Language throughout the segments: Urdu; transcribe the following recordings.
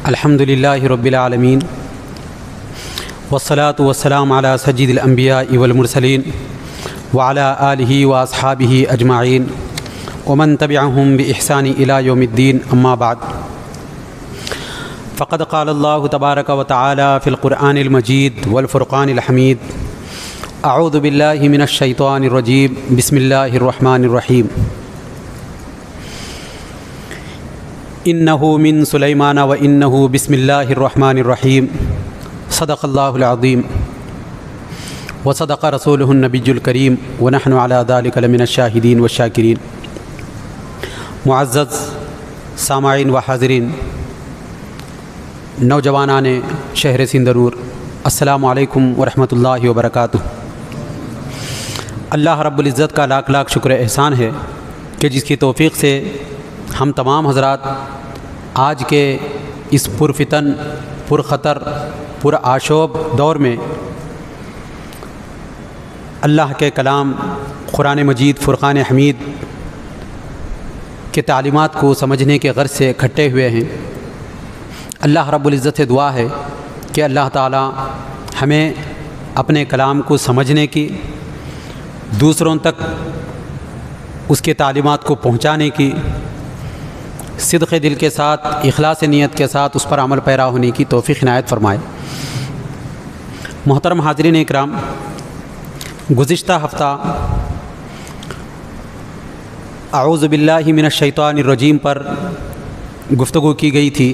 الحمد للہ رب العالمین والصلاة والسلام علی سید الانبیاء والمرسلین وعلی آلہ واصحابہ اجمعین ومن تبعہم بإحسان الی یوم الدین اما بعد فقد قال اللہ تبارک وتعالی فی القرآن المجید والفرقان الحمید اعوذ باللہ من الشیطان الرجیم بسم اللہ الرحمن الرحیم انہ من سلیمان و انہ بسم اللہ الرحمن الرحیم صدق اللہ العظیم وصدق رسولہ النبی الکریم ونحن علی ذلک لمن الشاہدین والشاکرین۔ معزز سامعین و حاضرین، نوجوانان شہر سندنور، السلام علیکم ورحمۃ اللہ وبرکاتہ۔ اللہ رب العزت کا لاکھ لاکھ شکر احسان ہے کہ جس کی توفیق سے ہم تمام حضرات آج کے اس پرفتن، پرخطر، پرآشوب دور میں اللہ کے کلام قرآن مجید فرقان حمید کے تعلیمات کو سمجھنے کے غرض سے اکٹھے ہوئے ہیں۔ اللہ رب العزت سے دعا ہے کہ اللہ تعالی ہمیں اپنے کلام کو سمجھنے کی، دوسروں تک اس کے تعلیمات کو پہنچانے کی، صدق دل کے ساتھ، اخلاص نیت کے ساتھ اس پر عمل پیرا ہونے کی توفیق عنایت فرمائے۔ محترم حاضرین اکرام، گزشتہ ہفتہ اعوذ باللہ من الشیطان الرجیم پر گفتگو کی گئی تھی،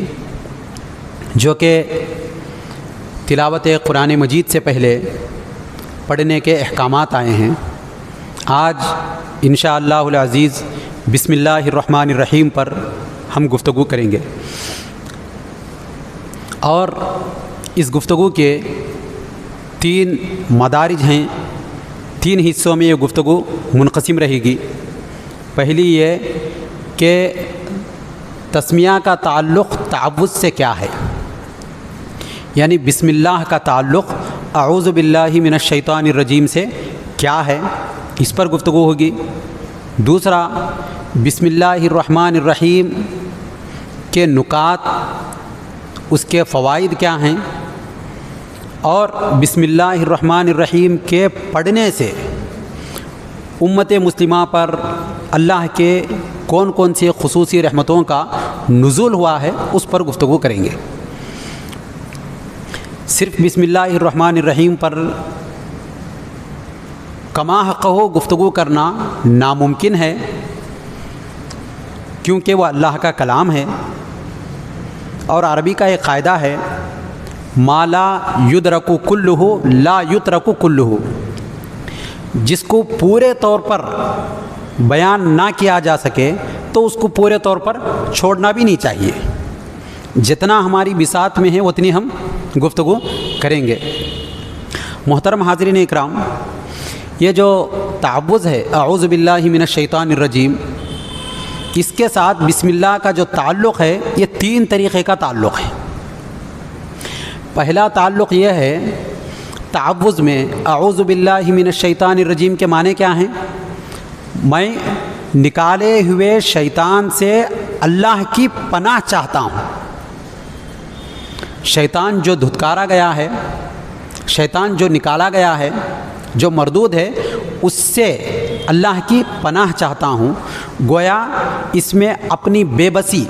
جو کہ تلاوت قرآن مجید سے پہلے پڑھنے کے احکامات آئے ہیں۔ آج انشاءاللہ العزیز بسم اللہ الرحمن الرحیم پر ہم گفتگو کریں گے، اور اس گفتگو کے 3 مدارج ہیں، 3 حصوں میں یہ گفتگو منقسم رہے گی۔ پہلی یہ کہ تسمیہ کا تعلق تعوذ سے کیا ہے، یعنی بسم اللہ کا تعلق اعوذ باللہ من الشیطان الرجیم سے کیا ہے، اس پر گفتگو ہوگی۔ دوسرا، بسم اللہ الرحمن الرحیم کے نکات، اس کے فوائد کیا ہیں، اور بسم اللہ الرحمن الرحیم کے پڑھنے سے امت مسلمہ پر اللہ کے کون کون سی خصوصی رحمتوں کا نزول ہوا ہے، اس پر گفتگو کریں گے۔ صرف بسم اللہ الرحمن الرحیم پر کما حقہ گفتگو کرنا ناممکن ہے، کیونکہ وہ اللہ کا کلام ہے، اور عربی کا ایک قاعدہ ہے، ما لا یدرک کلہ لا یترک کلہ، جس کو پورے طور پر بیان نہ کیا جا سکے تو اس کو پورے طور پر چھوڑنا بھی نہیں چاہیے۔ جتنا ہماری بساط میں ہے اتنی ہم گفتگو کریں گے۔ محترم حاضرین اکرام، یہ جو تعوذ ہے اعوذ باللہ من الشیطان الرجیم، اس کے ساتھ بسم اللہ کا جو تعلق ہے یہ 3 طریقے کا تعلق ہے۔ پہلا تعلق یہ ہے، تعوذ میں اعوذ باللہ من الشیطان الرجیم کے معنی کیا ہیں؟ میں نکالے ہوئے شیطان سے اللہ کی پناہ چاہتا ہوں۔ شیطان جو دھتکارا گیا ہے، شیطان جو نکالا گیا ہے، جو مردود ہے، اس سے اللہ کی پناہ چاہتا ہوں۔ گویا اس میں اپنی بے بسی،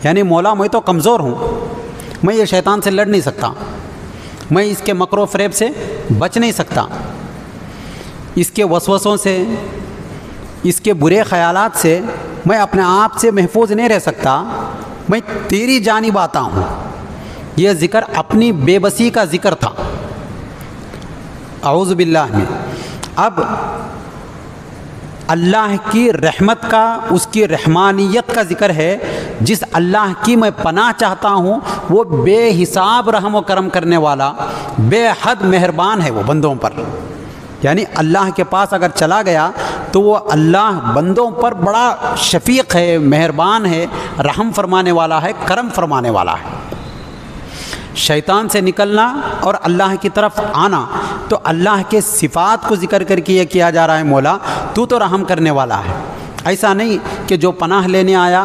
یعنی مولا میں تو کمزور ہوں، میں یہ شیطان سے لڑ نہیں سکتا، میں اس کے مکر و فریب سے بچ نہیں سکتا، اس کے وسوسوں سے، اس کے برے خیالات سے میں اپنے آپ سے محفوظ نہیں رہ سکتا، میں تیری جانب آتا ہوں۔ یہ ذکر اپنی بے بسی کا ذکر تھا اعوذ باللہ میں۔ اب اللہ کی رحمت کا، اس کی رحمانیت کا ذکر ہے۔ جس اللہ کی میں پناہ چاہتا ہوں وہ بے حساب رحم و کرم کرنے والا، بے حد مہربان ہے وہ بندوں پر، یعنی اللہ کے پاس اگر چلا گیا تو وہ اللہ بندوں پر بڑا شفیق ہے، مہربان ہے، رحم فرمانے والا ہے، کرم فرمانے والا ہے۔ شیطان سے نکلنا اور اللہ کی طرف آنا تو اللہ کے صفات کو ذکر کر کے یہ کیا جا رہا ہے، مولا تو رحم کرنے والا ہے۔ ایسا نہیں کہ جو پناہ لینے آیا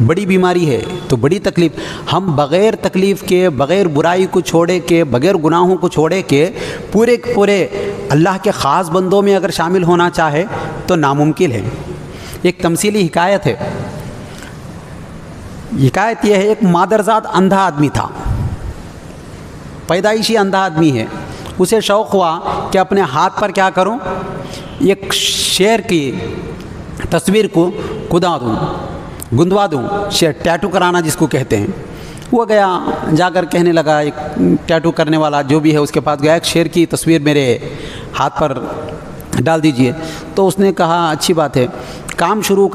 بڑی بیماری ہے تو بڑی تکلیف. ہم بغیر تکلیف کے، بغیر برائی کو چھوڑے کے، بغیر گناہوں کو چھوڑے کے پورے پورے اللہ کے خاص بندوں میں اگر شامل ہونا چاہے تو ناممکن ہے. ایک تمثیلی حکایت ہے. حکایت یہ ہے، ایک مادرزاد اندھا آدمی تھا، پیدائشی اندھا آدمی ہے. اسے شوق ہوا کہ اپنے ہاتھ پر کیا کروں، ایک شیر کی تصویر کو گندوا دوں، ٹیٹو کرانا جس کو کہتے ہیں. وہ گیا، جا کر کہنے لگا، ایک ٹیٹو کرنے والا جو بھی ہے اس کے پاس گیا، ایک شیر کی تصویر میرے ہاتھ پر ڈال دیجئے. تو اس نے کہا اچھی بات ہے. کام شروع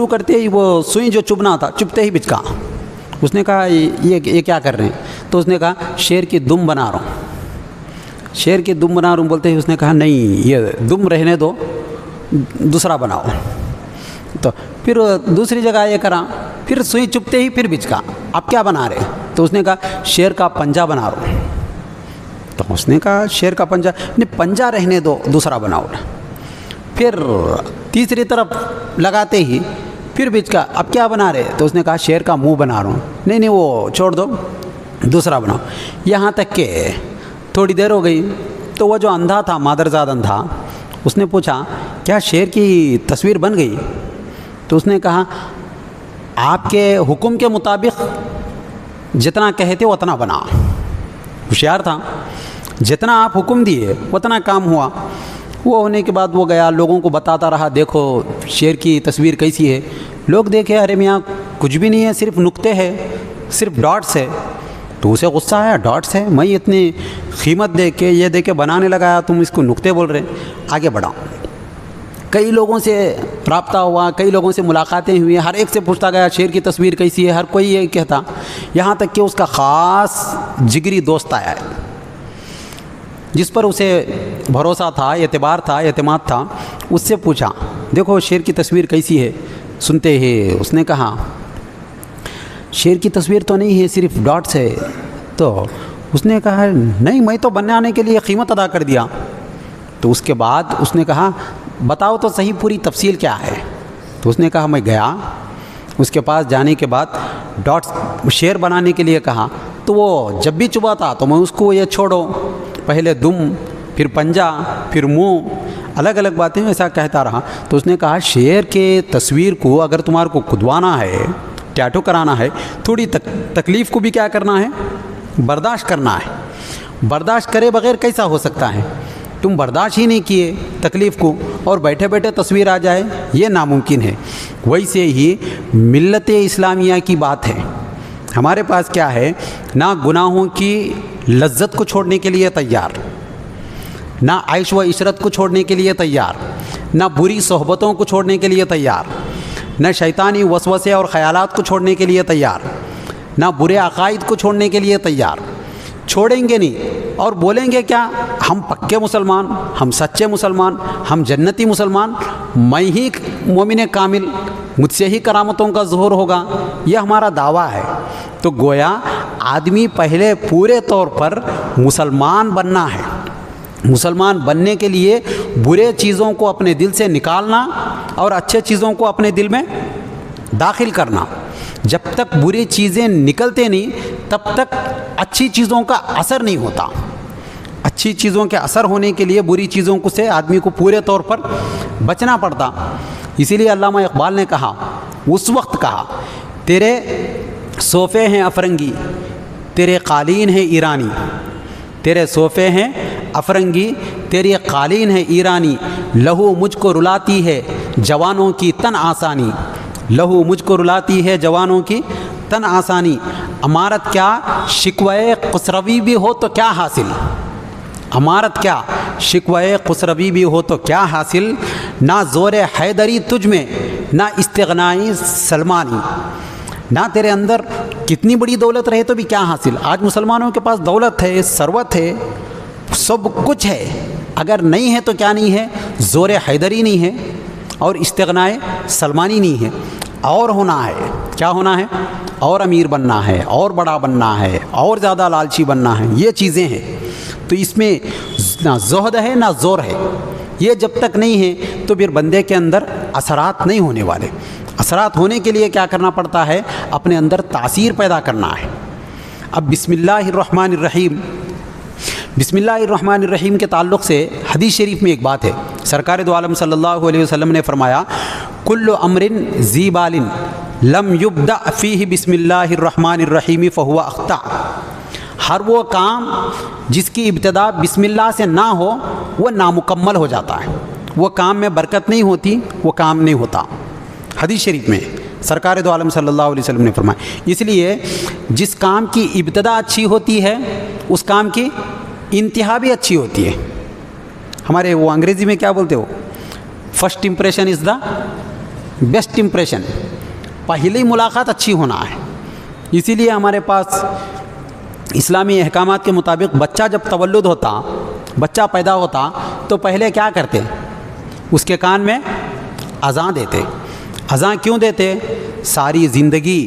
کرتے ہی وہ سوئی جو چبنا تھا چبتے ہی بچکا. اس نے کہا یہ کیا کر رہے ہیں؟ تو اس نے کہا شیر کی دم بنا رہا ہوں. شیر کی دم بنا رہا ہوں بولتے ہی اس نے کہا نہیں، یہ دم رہنے دو، دوسرا بناؤ. تو پھر دوسری جگہ یہ کرا، پھر سوئی چبتے ہی پھر بچکا. اب کیا بنا رہے؟ تو اس نے کہا شیر کا پنجہ بنا رہا ہوں. تو اس نے کہا شیر کا پنجہ نہیں، پنجہ رہنے دو، دوسرا بناؤ. پھر تیسری طرف لگاتے ہی پھر بچکا. اب کیا بنا رہے؟ تو اس نے کہا شیر کا منہ بنا رہا ہوں. نہیں وہ چھوڑ دو، دوسرا بناؤ. یہاں تک کہ تھوڑی دیر ہو گئی تو وہ جو اندھا تھا، مادرزاد اندھا، اس نے پوچھا کیا شیر کی تصویر بن گئی؟ تو اس نے کہا آپ کے حکم کے مطابق جتنا کہتے اتنا بنا. ہوشیار تھا، جتنا آپ حکم دیے اتنا کام ہوا. وہ ہونے کے بعد وہ گیا، لوگوں کو بتاتا رہا دیکھو شیر کی تصویر کیسی ہے. لوگ دیکھے ارے میاں کچھ بھی نہیں ہے، صرف نقطے ہے، صرف ڈاٹس ہے. تو اسے غصہ آیا، ڈاٹس ہے، میں اتنی قیمت دے کے یہ دے کے بنانے لگایا، تم اس کو نقطے بول رہے. آگے بڑھا، کئی لوگوں سے رابطہ ہوا، کئی لوگوں سے ملاقاتیں ہوئی، ہر ایک سے پوچھتا گیا شیر کی تصویر کیسی ہے، ہر کوئی یہ کہتا. یہاں تک کہ اس کا خاص جگری دوست آیا ہے جس پر اسے بھروسہ تھا، اعتبار تھا، اعتماد تھا. اس سے پوچھا دیکھو شیر کی تصویر کیسی ہے. سنتے ہی اس نے کہا شیر کی تصویر تو نہیں ہے، صرف ڈاٹس ہے. تو اس نے کہا نہیں، میں تو بنانے کے لیے قیمت ادا کر دیا. تو اس کے بعد اس نے کہا بتاؤ تو صحیح پوری تفصیل کیا ہے. تو اس نے کہا میں گیا، اس کے پاس جانے کے بعد ڈاٹس شیر بنانے کے لیے کہا. تو وہ جب بھی چباتا تو میں اس کو یہ چھوڑو، پہلے دم، پھر پنجہ، پھر منہ، الگ الگ باتیں ایسا کہتا رہا. تو اس نے کہا شیر کے تصویر کو اگر تمہارے کو کھدوانا ہے، ٹیٹو کرانا ہے، تھوڑی تکلیف کو بھی کیا کرنا ہے، برداشت کرنا ہے. برداشت کرے بغیر کیسا ہو سکتا ہے؟ تم برداشت ہی نہیں کیے تکلیف کو اور بیٹھے بیٹھے تصویر آ جائے، یہ ناممکن ہے. ویسے ہی ملت اسلامیہ کی بات ہے. ہمارے پاس کیا ہے؟ نہ گناہوں کی لذت کو چھوڑنے کے لیے تیار، نہ عیش و عشرت کو چھوڑنے کے لیے تیار، نہ بری صحبتوں کو چھوڑنے کے لیے تیار، نہ شیطانی وسوسے اور خیالات کو چھوڑنے کے لیے تیار، نہ برے عقائد کو چھوڑنے کے لیے تیار. چھوڑیں گے نہیں اور بولیں گے کیا؟ ہم پکے مسلمان، ہم سچے مسلمان، ہم جنتی مسلمان، میں ہی مومن کامل، مجھ سے ہی کرامتوں کا ظہور ہوگا، یہ ہمارا دعویٰ ہے. تو گویا آدمی پہلے پورے طور پر مسلمان بننا ہے. مسلمان بننے کے لیے برے چیزوں کو اپنے دل سے نکالنا اور اچھے چیزوں کو اپنے دل میں داخل کرنا. جب تک بری چیزیں نکلتے نہیں تب تک اچھی چیزوں کا اثر نہیں ہوتا. اچھی چیزوں کے اثر ہونے کے لیے بری چیزوں کو سے آدمی کو پورے طور پر بچنا پڑتا. اسی لیے علامہ اقبال نے کہا، اس وقت کہا، تیرے صوفے ہیں افرنگی، تیرے قالین ہیں ایرانی. تیرے صوفے ہیں افرنگی، تیری قالین ہے ایرانی. لہو مجھ کو رلاتی ہے جوانوں کی تن آسانی. لہو مجھ کو رلاتی ہے جوانوں کی تن آسانی. امارت کیا شکوے خسروی بھی ہو تو کیا حاصل. امارت کیا شکوے خسروی بھی ہو تو کیا حاصل. نہ زور حیدری تجھ میں، نہ استغنائی سلمانی. نہ تیرے اندر کتنی بڑی دولت رہے تو بھی کیا حاصل. آج مسلمانوں کے پاس دولت ہے، ثروت ہے، سب کچھ ہے، اگر نہیں ہے تو کیا نہیں ہے؟ زور حیدری نہیں ہے اور استغنائے سلمانی نہیں ہے. اور ہونا ہے، کیا ہونا ہے؟ اور امیر بننا ہے، اور بڑا بننا ہے، اور زیادہ لالچی بننا ہے. یہ چیزیں ہیں. تو اس میں نہ زہد ہے نہ زور ہے. یہ جب تک نہیں ہے تو پھر بندے کے اندر اثرات نہیں ہونے والے. اثرات ہونے کے لیے کیا کرنا پڑتا ہے؟ اپنے اندر تاثیر پیدا کرنا ہے۔ اب بسم اللہ الرحمن الرحیم، بسم اللہ الرحمن الرحیم کے تعلق سے حدیث شریف میں ایک بات ہے، سرکار دو عالم صلی اللہ علیہ وسلم نے فرمایا کل امر ذی بال لم یبدأ فیہ بسم اللہ الرحمن الرحیم فہو اخطأ، ہر وہ کام جس کی ابتدا بسم اللہ سے نہ ہو وہ نامکمل ہو جاتا ہے، وہ کام میں برکت نہیں ہوتی، وہ کام نہیں ہوتا۔ حدیث شریف میں سرکار دو عالم صلی اللہ علیہ وسلم نے فرمایا، اس لیے جس کام کی ابتدا اچھی ہوتی ہے اس کام کی انتہا بھی اچھی ہوتی ہے۔ ہمارے وہ انگریزی میں کیا بولتے ہو، first impression is the best impression, پہلی ملاقات اچھی ہونا ہے۔ اسی لیے ہمارے پاس اسلامی احکامات کے مطابق بچہ جب تولد ہوتا، بچہ پیدا ہوتا تو پہلے کیا کرتے؟ اس کے کان میں اذان دیتے۔ اذان کیوں دیتے؟ ساری زندگی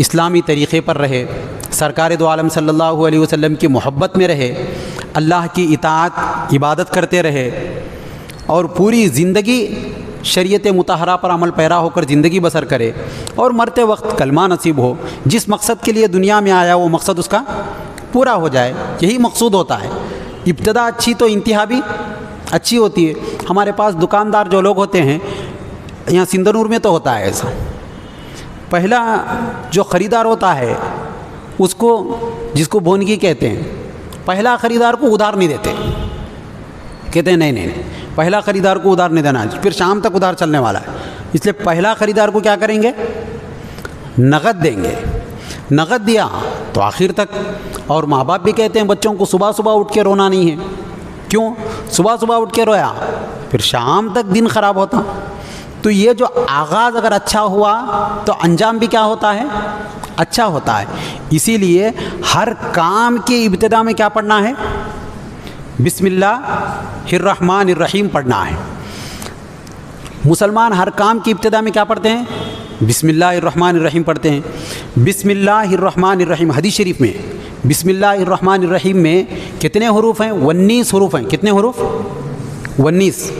اسلامی طریقے پر رہے، سرکار دو عالم صلی اللہ علیہ وسلم کی محبت میں رہے، اللہ کی اطاعت عبادت کرتے رہے، اور پوری زندگی شریعت مطہرہ پر عمل پیرا ہو کر زندگی بسر کرے، اور مرتے وقت کلمہ نصیب ہو، جس مقصد کے لیے دنیا میں آیا وہ مقصد اس کا پورا ہو جائے، یہی مقصود ہوتا ہے۔ ابتدا اچھی تو انتہا بھی اچھی ہوتی ہے۔ ہمارے پاس دکاندار جو لوگ ہوتے ہیں، یہاں سندھنور میں تو ہوتا ہے ایسا، پہلا جو خریدار ہوتا ہے اس کو، جس کو بونگی کہتے ہیں، پہلا خریدار کو ادھار نہیں دیتے، کہتے ہیں نہیں پہلا خریدار کو ادھار نہیں دینا، پھر شام تک ادھار چلنے والا ہے، اس لیے پہلا خریدار کو کیا کریں گے؟ نقد دیں گے۔ نقد دیا تو آخر تک، اور ماں باپ بھی کہتے ہیں بچوں کو صبح صبح اٹھ کے رونا نہیں ہے، کیوں؟ صبح صبح اٹھ کے رویا پھر شام تک دن خراب ہوتا۔ تو یہ جو آغاز اگر اچھا ہوا تو انجام بھی کیا ہوتا ہے؟ اچھا ہوتا ہے۔ اسی لیے ہر کام کی ابتدا میں کیا پڑھنا ہے؟ بسم اللہ الرحمن الرحیم پڑھنا ہے۔ مسلمان ہر کام کی ابتدا میں کیا پڑھتے ہیں؟ بسم اللہ الرحمن الرحیم پڑھتے ہیں۔ بسم اللہ الرحمن الرحیم، حدیث شریف میں بسم اللہ الرحمن الرحیم میں کتنے حروف ہیں؟ 19 حروف ہیں۔ کتنے حروف؟ 19،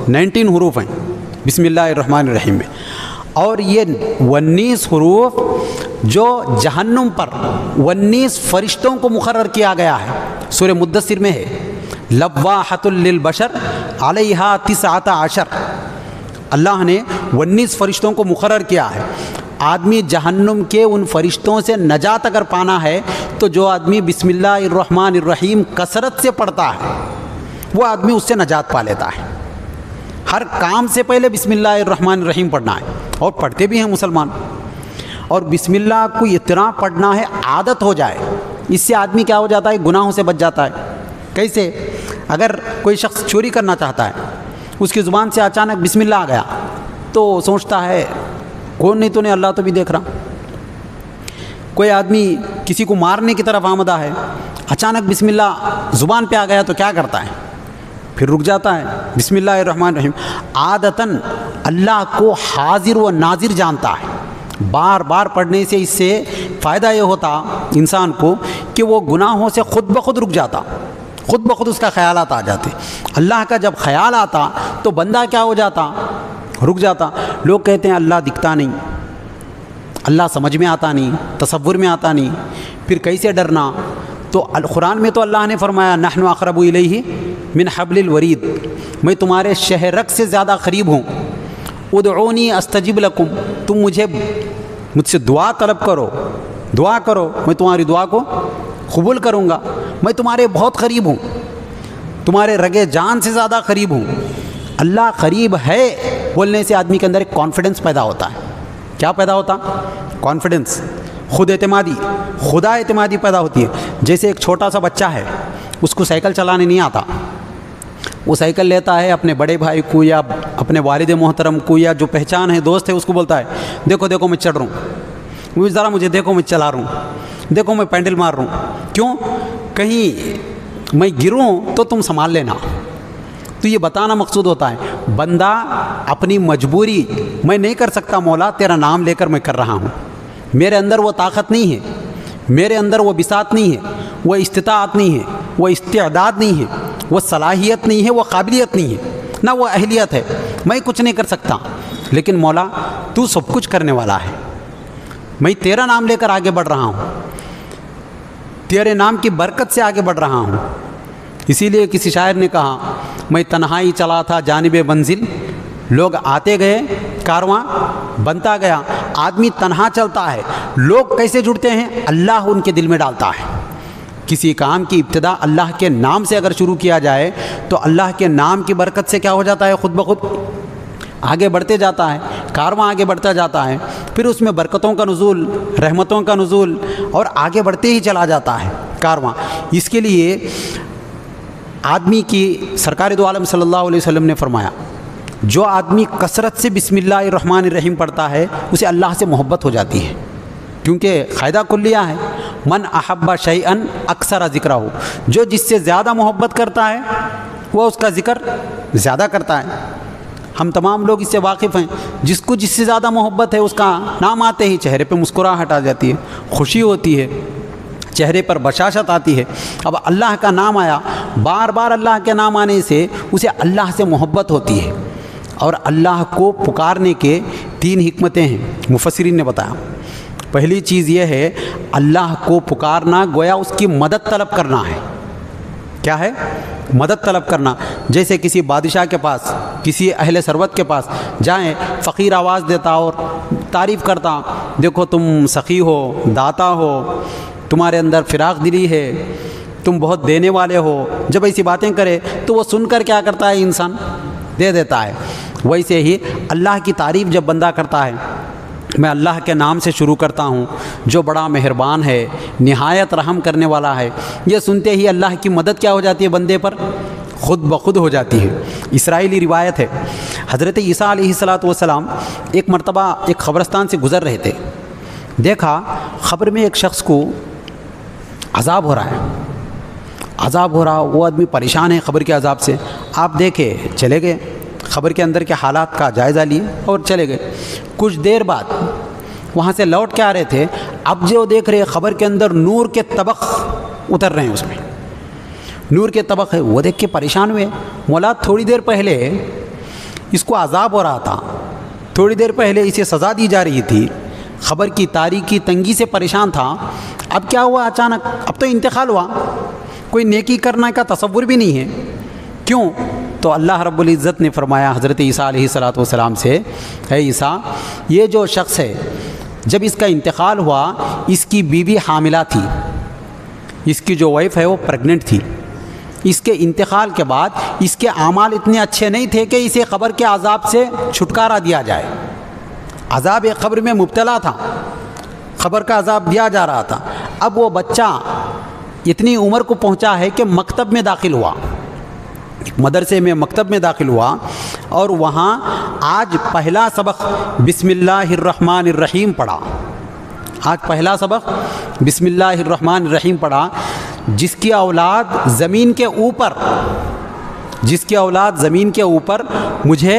19 حروف ہیں بسم اللہ الرحمن الرحیم میں۔ اور یہ 19 حروف جو جہنم پر 19 فرشتوں کو مقرر کیا گیا ہے، سورہ مدثر میں ہے، لواحۃ للبشر علیہا 19، اللہ نے 19 فرشتوں کو مقرر کیا ہے۔ آدمی جہنم کے ان فرشتوں سے نجات اگر پانا ہے تو جو آدمی بسم اللہ الرحمن الرحیم کثرت سے پڑھتا ہے وہ آدمی اس سے نجات پا لیتا ہے۔ ہر کام سے پہلے بسم اللہ الرحمن الرحیم پڑھنا ہے، اور پڑھتے بھی ہیں مسلمان۔ اور بسم اللہ کو اتنا پڑھنا ہے عادت ہو جائے، اس سے آدمی کیا ہو جاتا ہے؟ گناہوں سے بچ جاتا ہے۔ کیسے؟ اگر کوئی شخص چوری کرنا چاہتا ہے، اس کی زبان سے اچانک بسم اللہ آ گیا تو سوچتا ہے کون نہیں تو نے، اللہ تو بھی دیکھ رہا۔ کوئی آدمی کسی کو مارنے کی طرف آمدہ ہے، اچانک بسم اللہ زبان پہ آ گیا تو کیا کرتا ہے؟ پھر رک جاتا ہے۔ بسم اللہ الرحمن الرحیم عادتاً اللہ کو حاضر و ناظر جانتا ہے۔ بار بار پڑھنے سے اس سے فائدہ یہ ہوتا انسان کو کہ وہ گناہوں سے خود بخود رک جاتا، خود بخود اس کا خیالات آ جاتے۔ اللہ کا جب خیال آتا تو بندہ کیا ہو جاتا؟ رک جاتا۔ لوگ کہتے ہیں اللہ دکھتا نہیں، اللہ سمجھ میں آتا نہیں، تصور میں آتا نہیں، پھر کیسے ڈرنا؟ تو قرآن میں تو اللہ نے فرمایا نحن اقرب الیہ من حبل الورید، میں تمہارے شہرک سے زیادہ قریب ہوں۔ ادعونی استجب لکم، تم مجھ سے دعا طلب کرو، دعا کرو، میں تمہاری دعا کو قبول کروں گا۔ میں تمہارے بہت قریب ہوں، تمہارے رگے جان سے زیادہ قریب ہوں۔ اللہ قریب ہے بولنے سے آدمی کے اندر ایک کانفیڈنس پیدا ہوتا ہے۔ کیا پیدا ہوتا؟ کانفیڈنس، خود اعتمادی، خدا اعتمادی پیدا ہوتی ہے۔ جیسے ایک چھوٹا سا بچہ ہے، اس کو سائیکل چلانے نہیں آتا، وہ سائیکل لیتا ہے اپنے بڑے بھائی کو یا اپنے والد محترم کو یا جو پہچان ہے، دوست ہے، اس کو بولتا ہے دیکھو دیکھو میں چڑھ رہا ہوں، ذرا مجھے دیکھو میں چلا رہا ہوں، دیکھو میں پینڈل مار رہا ہوں، کیوں؟ کہیں میں گروں تو تم سنبھال لینا۔ تو یہ بتانا مقصود ہوتا ہے۔ بندہ اپنی مجبوری میں نہیں کر سکتا، مولا تیرا نام لے کر میں کر رہا ہوں، میرے اندر وہ طاقت نہیں ہے، میرے اندر وہ بساط نہیں ہے، وہ استطاعت نہیں ہے، وہ استعداد نہیں ہے، وہ صلاحیت نہیں ہے، وہ قابلیت نہیں ہے، نہ وہ اہلیت ہے۔ میں کچھ نہیں کر سکتا، لیکن مولا تو سب کچھ کرنے والا ہے، میں تیرا نام لے کر آگے بڑھ رہا ہوں، تیرے نام کی برکت سے آگے بڑھ رہا ہوں۔ اسی لیے کسی شاعر نے کہا، میں تنہائی چلا تھا جانب منزل، لوگ آتے گئے کارواں بنتا گیا۔ آدمی تنہا چلتا ہے، لوگ کیسے جڑتے ہیں؟ اللہ ان کے دل میں ڈالتا ہے۔ کسی کام کی ابتدا اللہ کے نام سے اگر شروع کیا جائے تو اللہ کے نام کی برکت سے کیا ہو جاتا ہے؟ خود بخود آگے بڑھتے جاتا ہے، کارواں آگے بڑھتا جاتا ہے، پھر اس میں برکتوں کا نزول، رحمتوں کا نزول، اور آگے بڑھتے ہی چلا جاتا ہے کارواں۔ اس کے لیے آدمی کی سرکار دو عالم صلی اللہ علیہ وسلم نے فرمایا، جو آدمی کثرت سے بسم اللہ الرحمن الرحیم پڑھتا ہے اسے اللہ سے محبت ہو جاتی ہے، کیونکہ قاعدہ کلیہ ہے، من احب شیئا اکثر ذکرہ، جو جس سے زیادہ محبت کرتا ہے وہ اس کا ذکر زیادہ کرتا ہے۔ ہم تمام لوگ اس سے واقف ہیں، جس کو جس سے زیادہ محبت ہے اس کا نام آتے ہی چہرے پہ مسکراہٹ آ جاتی ہے، خوشی ہوتی ہے، چہرے پر بشاشت آتی ہے۔ اب اللہ کا نام آیا، بار بار اللہ کے نام آنے سے اسے اللہ سے محبت ہوتی ہے۔ اور اللہ کو پکارنے کے 3 حکمتیں ہیں، مفسرین نے بتایا۔ پہلی چیز یہ ہے، اللہ کو پکارنا گویا اس کی مدد طلب کرنا ہے۔ کیا ہے؟ مدد طلب کرنا۔ جیسے کسی بادشاہ کے پاس، کسی اہل ثروت کے پاس جائیں، فقیر آواز دیتا اور تعریف کرتا، دیکھو تم سخی ہو، داتا ہو، تمہارے اندر فراق دلی ہے، تم بہت دینے والے ہو، جب ایسی باتیں کرے تو وہ سن کر کیا کرتا ہے؟ انسان دے دیتا ہے۔ ویسے ہی اللہ کی تعریف جب بندہ کرتا ہے، میں اللہ کے نام سے شروع کرتا ہوں جو بڑا مہربان ہے، نہایت رحم کرنے والا ہے، یہ سنتے ہی اللہ کی مدد کیا ہو جاتی ہے؟ بندے پر خود بخود ہو جاتی ہے۔ اسرائیلی روایت ہے، حضرت عیسیٰ علیہ السلام ایک مرتبہ ایک قبرستان سے گزر رہے تھے، دیکھا قبر میں ایک شخص کو عذاب ہو رہا ہے، عذاب ہو رہا، وہ آدمی پریشان ہے قبر کے عذاب سے۔ آپ دیکھے چلے گئے، قبر کے اندر کے حالات کا جائزہ لیے اور چلے گئے۔ کچھ دیر بعد وہاں سے لوٹ کے آ رہے تھے، اب جو دیکھ رہے قبر کے اندر نور کے طبق اتر رہے ہیں، اس میں نور کے طبق ہے، وہ دیکھ کے پریشان ہوئے۔ مولا تھوڑی دیر پہلے اس کو عذاب ہو رہا تھا، تھوڑی دیر پہلے اسے سزا دی جا رہی تھی، قبر کی تاریکی تنگی سے پریشان تھا، اب کیا ہوا اچانک؟ اب تو انتقال ہوا، کوئی نیکی کرنے کا تصور بھی نہیں ہے، کیوں؟ تو اللہ رب العزت نے فرمایا حضرت عیسیٰ علیہ السلام سے، اے عیسیٰ، یہ جو شخص ہے جب اس کا انتقال ہوا، اس کی بیوی حاملہ تھی، اس کی جو وائف ہے وہ پریگننٹ تھی، اس کے انتقال کے بعد اس کے اعمال اتنے اچھے نہیں تھے کہ اسے قبر کے عذاب سے چھٹکارا دیا جائے۔ عذاب قبر میں مبتلا تھا، قبر کا عذاب دیا جا رہا تھا۔ اب وہ بچہ اتنی عمر کو پہنچا ہے کہ مکتب میں داخل ہوا، مدرسے میں مکتب میں داخل ہوا، اور وہاں آج پہلا سبق بسم اللہ الرحمن الرحیم پڑھا، آج پہلا سبق بسم اللہ الرحمن الرحیم پڑھا۔ جس کی اولاد زمین کے اوپر، جس کی اولاد زمین کے اوپر مجھے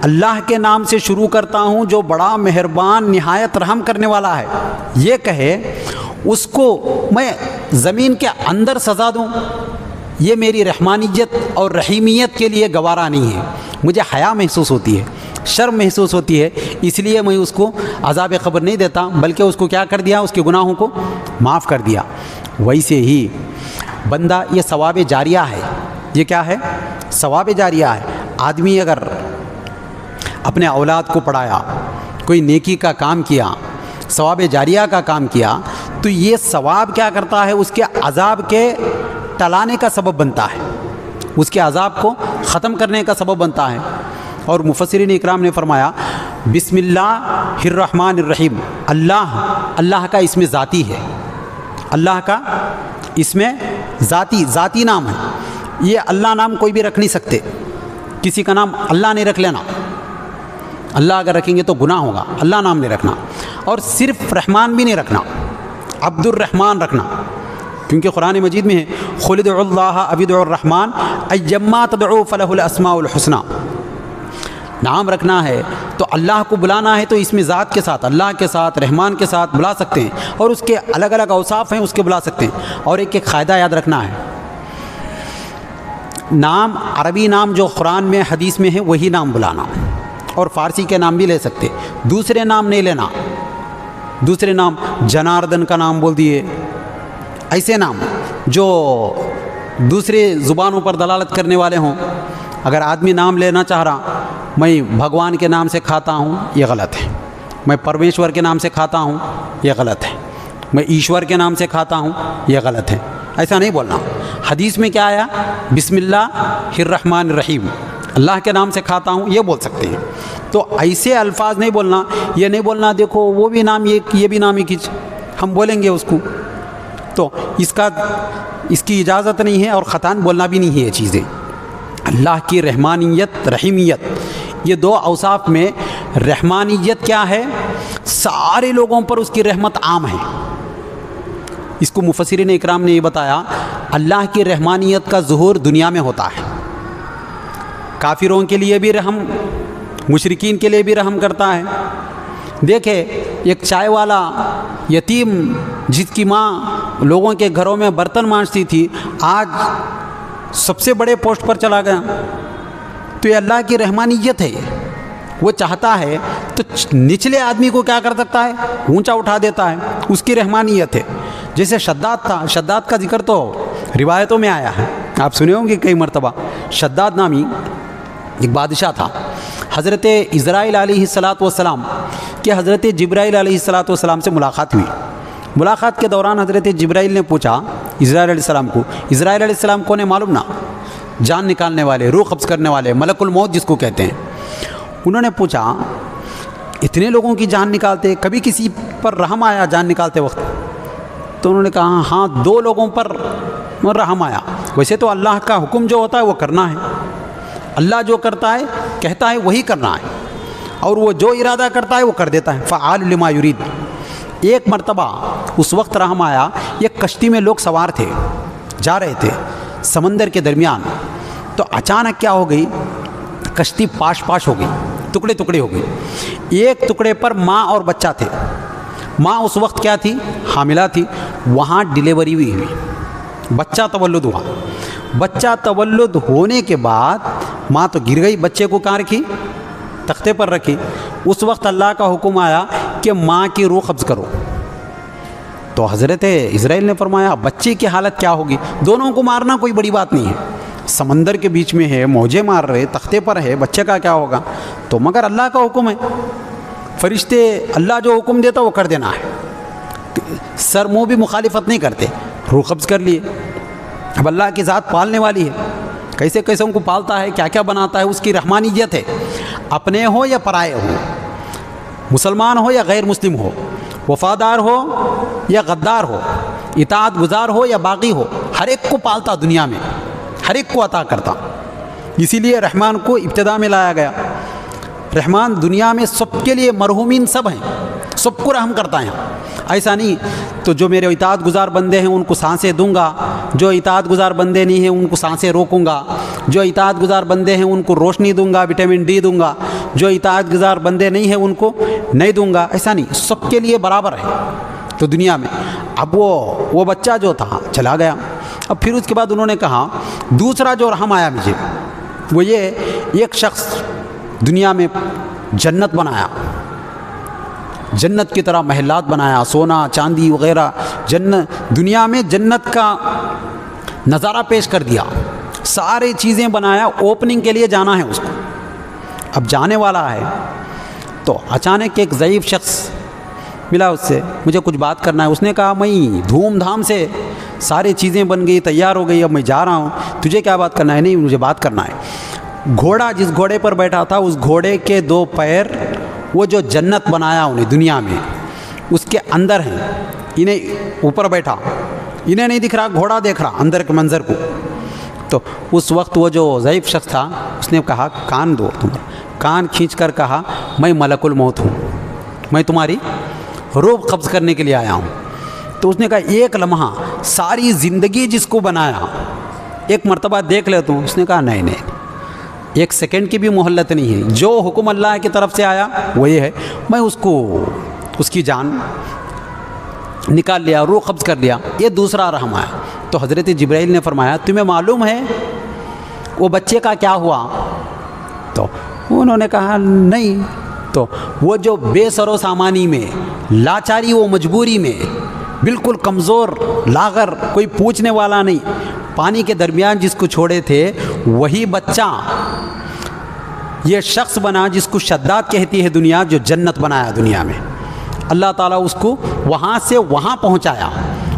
اللہ کے نام سے شروع کرتا ہوں جو بڑا مہربان نہایت رحم کرنے والا ہے، یہ کہے، اس کو میں زمین کے اندر سزا دوں، یہ میری رحمانیت اور رحیمیت کے لیے گوارا نہیں ہے، مجھے حیا محسوس ہوتی ہے، شرم محسوس ہوتی ہے، اس لیے میں اس کو عذاب قبر نہیں دیتا، بلکہ اس کو کیا کر دیا؟ اس کے گناہوں کو معاف کر دیا۔ ویسے ہی بندہ، یہ ثواب جاریہ ہے، یہ کیا ہے؟ ثواب جاریہ ہے۔ آدمی اگر اپنے اولاد کو پڑھایا، کوئی نیکی کا کام کیا، ثواب جاریہ کا کام کیا، تو یہ ثواب کیا کرتا ہے؟ اس کے عذاب کے ٹلانے کا سبب بنتا ہے، اس کے عذاب کو ختم کرنے کا سبب بنتا ہے۔ اور مفسرین اکرام نے فرمایا، بسم اللہ الرحمن الرحیم، اللہ کا اسم ذاتی ہے، اللہ کا اسم ذاتی نام ہے، یہ اللہ نام کوئی بھی رکھ نہیں سکتے، کسی کا نام اللہ نہیں رکھ لینا، اللہ اگر رکھیں گے تو گناہ ہوگا، اللہ نام نہیں رکھنا، اور صرف رحمان بھی نہیں رکھنا، عبد الرحمن رکھنا، کیونکہ قرآن مجید میں ہے، قل ادعوا اللہ او ادعوا الرحمن ایما تدعوا فلہ الاسماء الحسنی، نام رکھنا ہے تو اللہ کو بلانا ہے تو اس میں ذات کے ساتھ، اللہ کے ساتھ، رحمان کے ساتھ بلا سکتے ہیں، اور اس کے الگ الگ اوصاف ہیں اس کے بلا سکتے ہیں۔ اور ایک قاعدہ یاد رکھنا ہے، نام عربی نام جو قرآن میں حدیث میں ہے وہی نام بلانا، اور فارسی کے نام بھی لے سکتے، دوسرے نام نہیں لینا۔ دوسرے نام جناردن کا نام بول دیے، ایسے نام جو دوسرے زبانوں پر دلالت کرنے والے ہوں۔ اگر آدمی نام لینا چاہ رہا میں بھگوان کے نام سے کھاتا ہوں، یہ غلط ہے۔ میں پرمیشور کے نام سے کھاتا ہوں، یہ غلط ہے۔ میں ایشور کے نام سے کھاتا ہوں، یہ غلط ہے۔ ایسا نہیں بولنا۔ حدیث میں کیا آیا؟ بسم اللہ الرحمن الرحیم، اللہ کے نام سے کھاتا ہوں، یہ بول سکتے ہیں۔ تو ایسے الفاظ نہیں بولنا، یہ نہیں بولنا دیکھو وہ بھی نام یہ بھی نام ہی کچھ ہم بولیں گے اس کو، تو اس کی اجازت نہیں ہے، اور خطان بولنا بھی نہیں ہے یہ چیزیں۔ اللہ کی رحمانیت رحیمیت، یہ دو اوصاف میں رحمانیت کیا ہے؟ سارے لوگوں پر اس کی رحمت عام ہے۔ اس کو مفسرین اکرام نے یہ بتایا، اللہ کی رحمانیت کا ظہور دنیا میں ہوتا ہے، کافروں کے لیے بھی رحم، مشرکین کے لیے بھی رحم کرتا ہے۔ دیکھے ایک چائے والا یتیم جس کی ماں لوگوں کے گھروں میں برتن مانجتی تھی، آج سب سے بڑے پوسٹ پر چلا گیا، تو یہ اللہ کی رحمانیت ہے۔ وہ چاہتا ہے تو نچلے آدمی کو کیا کر سکتا ہے؟ اونچا اٹھا دیتا ہے، اس کی رحمانیت ہے۔ جیسے شداد تھا، شداد کا ذکر تو روایتوں میں آیا ہے، آپ سنے ہوں گے کئی مرتبہ۔ شداد نامی ایک بادشاہ تھا، حضرت اسرائیل علیہ السلام کہ حضرت جبرائیل علیہ السلام سے ملاقات ہوئی۔ ملاقات کے دوران حضرت جبرائیل نے پوچھا اسرائیل علیہ السلام کو، اسرائیل علیہ السلام کون ہے معلوم نا؟ جان نکالنے والے، روح قبض کرنے والے، ملک الموت جس کو کہتے ہیں۔ انہوں نے پوچھا اتنے لوگوں کی جان نکالتے، کبھی کسی پر رحم آیا جان نکالتے وقت؟ تو انہوں نے کہا ہاں 2 لوگوں پر رحم آیا۔ ویسے تو اللہ کا حکم جو ہوتا ہے وہ کرنا ہے، اللہ جو کرتا ہے کہتا ہے وہی کرنا ہے، اور وہ جو ارادہ کرتا ہے وہ کر دیتا ہے، فعال لما یرید۔ ایک مرتبہ اس وقت رحم آیا، ایک کشتی میں لوگ سوار تھے، جا رہے تھے سمندر کے درمیان، تو اچانک کیا ہو گئی؟ کشتی پاش ہو گئی، ٹکڑے ٹکڑے ہو گئی۔ ایک ٹکڑے پر ماں اور بچہ تھے۔ ماں اس وقت کیا تھی؟ حاملہ تھی۔ وہاں ڈیلیوری بھی ہوئی، بچہ تولد ہوا۔ بچہ تولد ہونے کے بعد ماں تو گر گئی، بچے کو کہاں رکھی؟ تختے پر رکھی۔ اس وقت اللہ کا حکم آیا کہ ماں کی روح قبض کرو۔ تو حضرت اسرائیل نے فرمایا بچے کی حالت کیا ہوگی؟ دونوں کو مارنا کوئی بڑی بات نہیں ہے، سمندر کے بیچ میں ہے، موجیں مار رہے، تختے پر ہے، بچے کا کیا ہوگا؟ تو مگر اللہ کا حکم ہے، فرشتے اللہ جو حکم دیتا وہ کر دینا ہے، سر منہ بھی مخالفت نہیں کرتے، روح قبض کر لیے۔ اب اللہ کی ذات پالنے والی ہے، کیسے کیسے ان کو پالتا ہے، کیا کیا بناتا ہے، اس کی رحمانیت ہے۔ اپنے ہو یا پرائے ہو، مسلمان ہو یا غیر مسلم ہو، وفادار ہو یا غدار ہو، اطاعت گزار ہو یا باغی ہو، ہر ایک کو پالتا، دنیا میں ہر ایک کو عطا کرتا۔ اسی لیے رحمان کو ابتدا میں لایا گیا۔ رحمان دنیا میں سب کے لیے مرحومین سب ہیں، سب کو رحم کرتا ہے۔ ایسا نہیں تو جو میرے اطاعت گزار بندے ہیں ان کو سانسیں دوں گا، جو اطاعت گزار بندے نہیں ہیں ان کو سانسیں روکوں گا، جو اطاعت گزار بندے ہیں ان کو روشنی دوں گا، وٹامن ڈی دوں گا، جو اطاعت گزار بندے نہیں ہیں ان کو نہیں دوں گا۔ ایسا نہیں، سب کے لیے برابر ہے تو دنیا میں۔ اب وہ بچہ جو تھا چلا گیا۔ اب پھر اس کے بعد انہوں نے کہا دوسرا جو رحم آیا مجھے وہ یہ، ایک شخص دنیا میں جنت بنایا، جنت کی طرح محلات بنایا، سونا چاندی وغیرہ، جنت دنیا میں جنت کا نظارہ پیش کر دیا، ساری چیزیں بنایا، اوپننگ کے لیے جانا ہے اس کو۔ اب جانے والا ہے تو اچانک ایک ضعیف شخص ملا، اس سے مجھے کچھ بات کرنا ہے۔ اس نے کہا میں دھوم دھام سے ساری چیزیں بن گئی، تیار ہو گئی، اب میں جا رہا ہوں، تجھے کیا بات کرنا ہے؟ نہیں مجھے بات کرنا ہے۔ گھوڑا جس گھوڑے پر بیٹھا تھا اس گھوڑے کے 2 پیر وہ جو جنت بنایا انہیں دنیا میں اس کے اندر ہیں، انہیں اوپر بیٹھا، انہیں نہیں دکھ رہا، گھوڑا دیکھ رہا اندر کے منظر کو۔ تو اس وقت وہ جو ضعیف شخص تھا اس نے کہا کان دو، تمہارا کان کھینچ کر کہا میں ملک الموت ہوں، میں تمہاری روح قبض کرنے کے لیے آیا ہوں۔ تو اس نے کہا ایک لمحہ ساری زندگی جس کو بنایا ایک مرتبہ دیکھ لیتا ہوں۔ اس نے کہا نہیں نہیں، ایک سیکنڈ کی بھی مہلت نہیں ہے، جو حکم اللہ کی طرف سے آیا وہ یہ ہے، میں اس کو اس کی جان نکال لیا، روح قبض کر لیا۔ یہ دوسرا رحم آیا۔ تو حضرت جبرائیل نے فرمایا تمہیں معلوم ہے وہ بچے کا کیا ہوا؟ تو انہوں نے کہا نہیں. تو وہ جو بے سر و سامانی میں، لاچاری و مجبوری میں، بالکل کمزور لاغر، کوئی پوچھنے والا نہیں، پانی کے درمیان جس کو چھوڑے تھے، وہی بچہ یہ شخص بنا جس کو شداد کہتی ہے دنیا، جو جنت بنایا دنیا میں. اللہ تعالیٰ اس کو وہاں سے وہاں پہنچایا،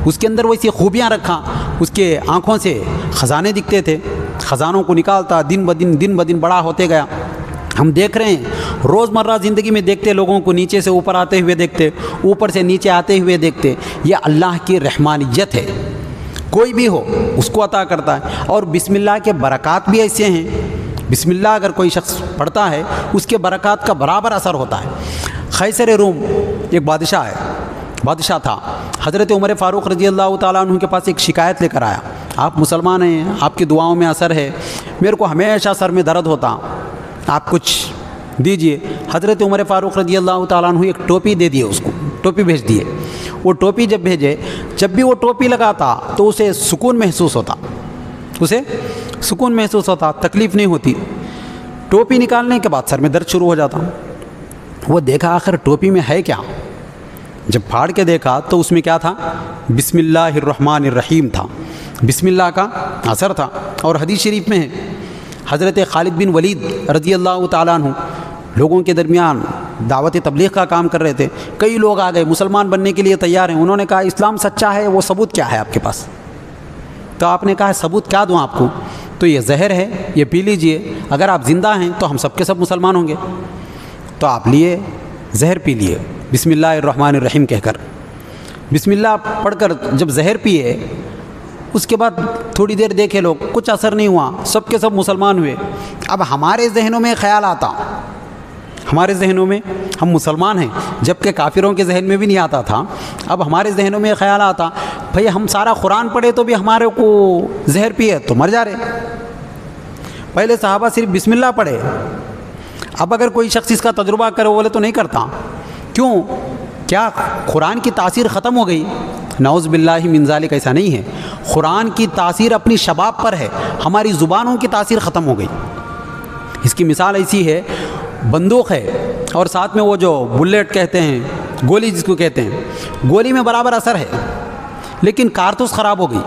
اس کے اندر ویسی خوبیاں رکھا، اس کے آنکھوں سے خزانے دکھتے تھے، خزانوں کو نکالتا، دن بدن بڑا ہوتے گیا. ہم دیکھ رہے ہیں روزمرہ زندگی میں، دیکھتے لوگوں کو نیچے سے اوپر آتے ہوئے دیکھتے، اوپر سے نیچے آتے ہوئے دیکھتے. یہ اللہ کی رحمانیت ہے، کوئی بھی ہو اس کو عطا کرتا ہے. اور بسم اللہ کے برکات بھی ایسے ہیں، بسم اللہ اگر کوئی شخص پڑھتا ہے اس کے برکات کا برابر اثر ہوتا ہے. قیصر روم ایک بادشاہ تھا. حضرت عمر فاروق رضی اللہ تعالیٰ عنہ کے پاس ایک شکایت لے کر آیا، آپ مسلمان ہیں، آپ کی دعاؤں میں اثر ہے، میرے کو ہمیشہ سر میں درد ہوتا، آپ کچھ دیجئے. حضرت عمر فاروق رضی اللہ تعالیٰ عنہ ایک ٹوپی دے دیے، اس کو ٹوپی بھیج دیے. وہ ٹوپی جب بھیجے، جب بھی وہ ٹوپی لگاتا تو اسے سکون محسوس ہوتا، تکلیف نہیں ہوتی. ٹوپی نکالنے کے بعد سر میں درد شروع ہو جاتا. وہ دیکھا آخر ٹوپی میں ہے کیا، جب پھاڑ کے دیکھا تو اس میں کیا تھا؟ بسم اللہ الرحمن الرحیم تھا. بسم اللہ کا اثر تھا. اور حدیث شریف میں ہے، حضرت خالد بن ولید رضی اللہ تعالیٰ عنہ لوگوں کے درمیان دعوت تبلیغ کا کام کر رہے تھے. کئی لوگ آ گئے، مسلمان بننے کے لیے تیار ہیں. انہوں نے کہا اسلام سچا ہے، وہ ثبوت کیا ہے آپ کے پاس؟ تو آپ نے کہا ثبوت کیا دوں آپ کو؟ تو یہ زہر ہے، یہ پی لیجئے، اگر آپ زندہ ہیں تو ہم سب کے سب مسلمان ہوں گے. تو آپ لیے، زہر پی لیے بسم اللہ الرحمن الرحیم کہہ کر. بسم اللہ پڑھ کر جب زہر پیے، اس کے بعد تھوڑی دیر دیکھے لوگ، کچھ اثر نہیں ہوا، سب کے سب مسلمان ہوئے. اب ہمارے ذہنوں میں خیال آتا، ہمارے ذہنوں میں ہم مسلمان ہیں، جبکہ کافروں کے ذہن میں بھی نہیں آتا تھا. اب ہمارے ذہنوں میں خیال آتا، بھئی ہم سارا قرآن پڑھے تو بھی ہمارے کو زہر پیے تو مر جا رہے. پہلے صحابہ صرف بسم اللہ پڑھے، اب اگر کوئی شخص اس کا تجربہ کرے بولے تو نہیں کرتا. کیوں؟ کیا قرآن کی تاثیر ختم ہو گئی؟ نعوذ باللہ من ذالک، ایسا نہیں ہے. قرآن کی تاثیر اپنی شباب پر ہے، ہماری زبانوں کی تاثیر ختم ہو گئی. اس کی مثال ایسی ہے، بندوق ہے اور ساتھ میں وہ جو بلیٹ کہتے ہیں، گولی جس کو کہتے ہیں، گولی میں برابر اثر ہے، لیکن کارتوس خراب ہو گئی.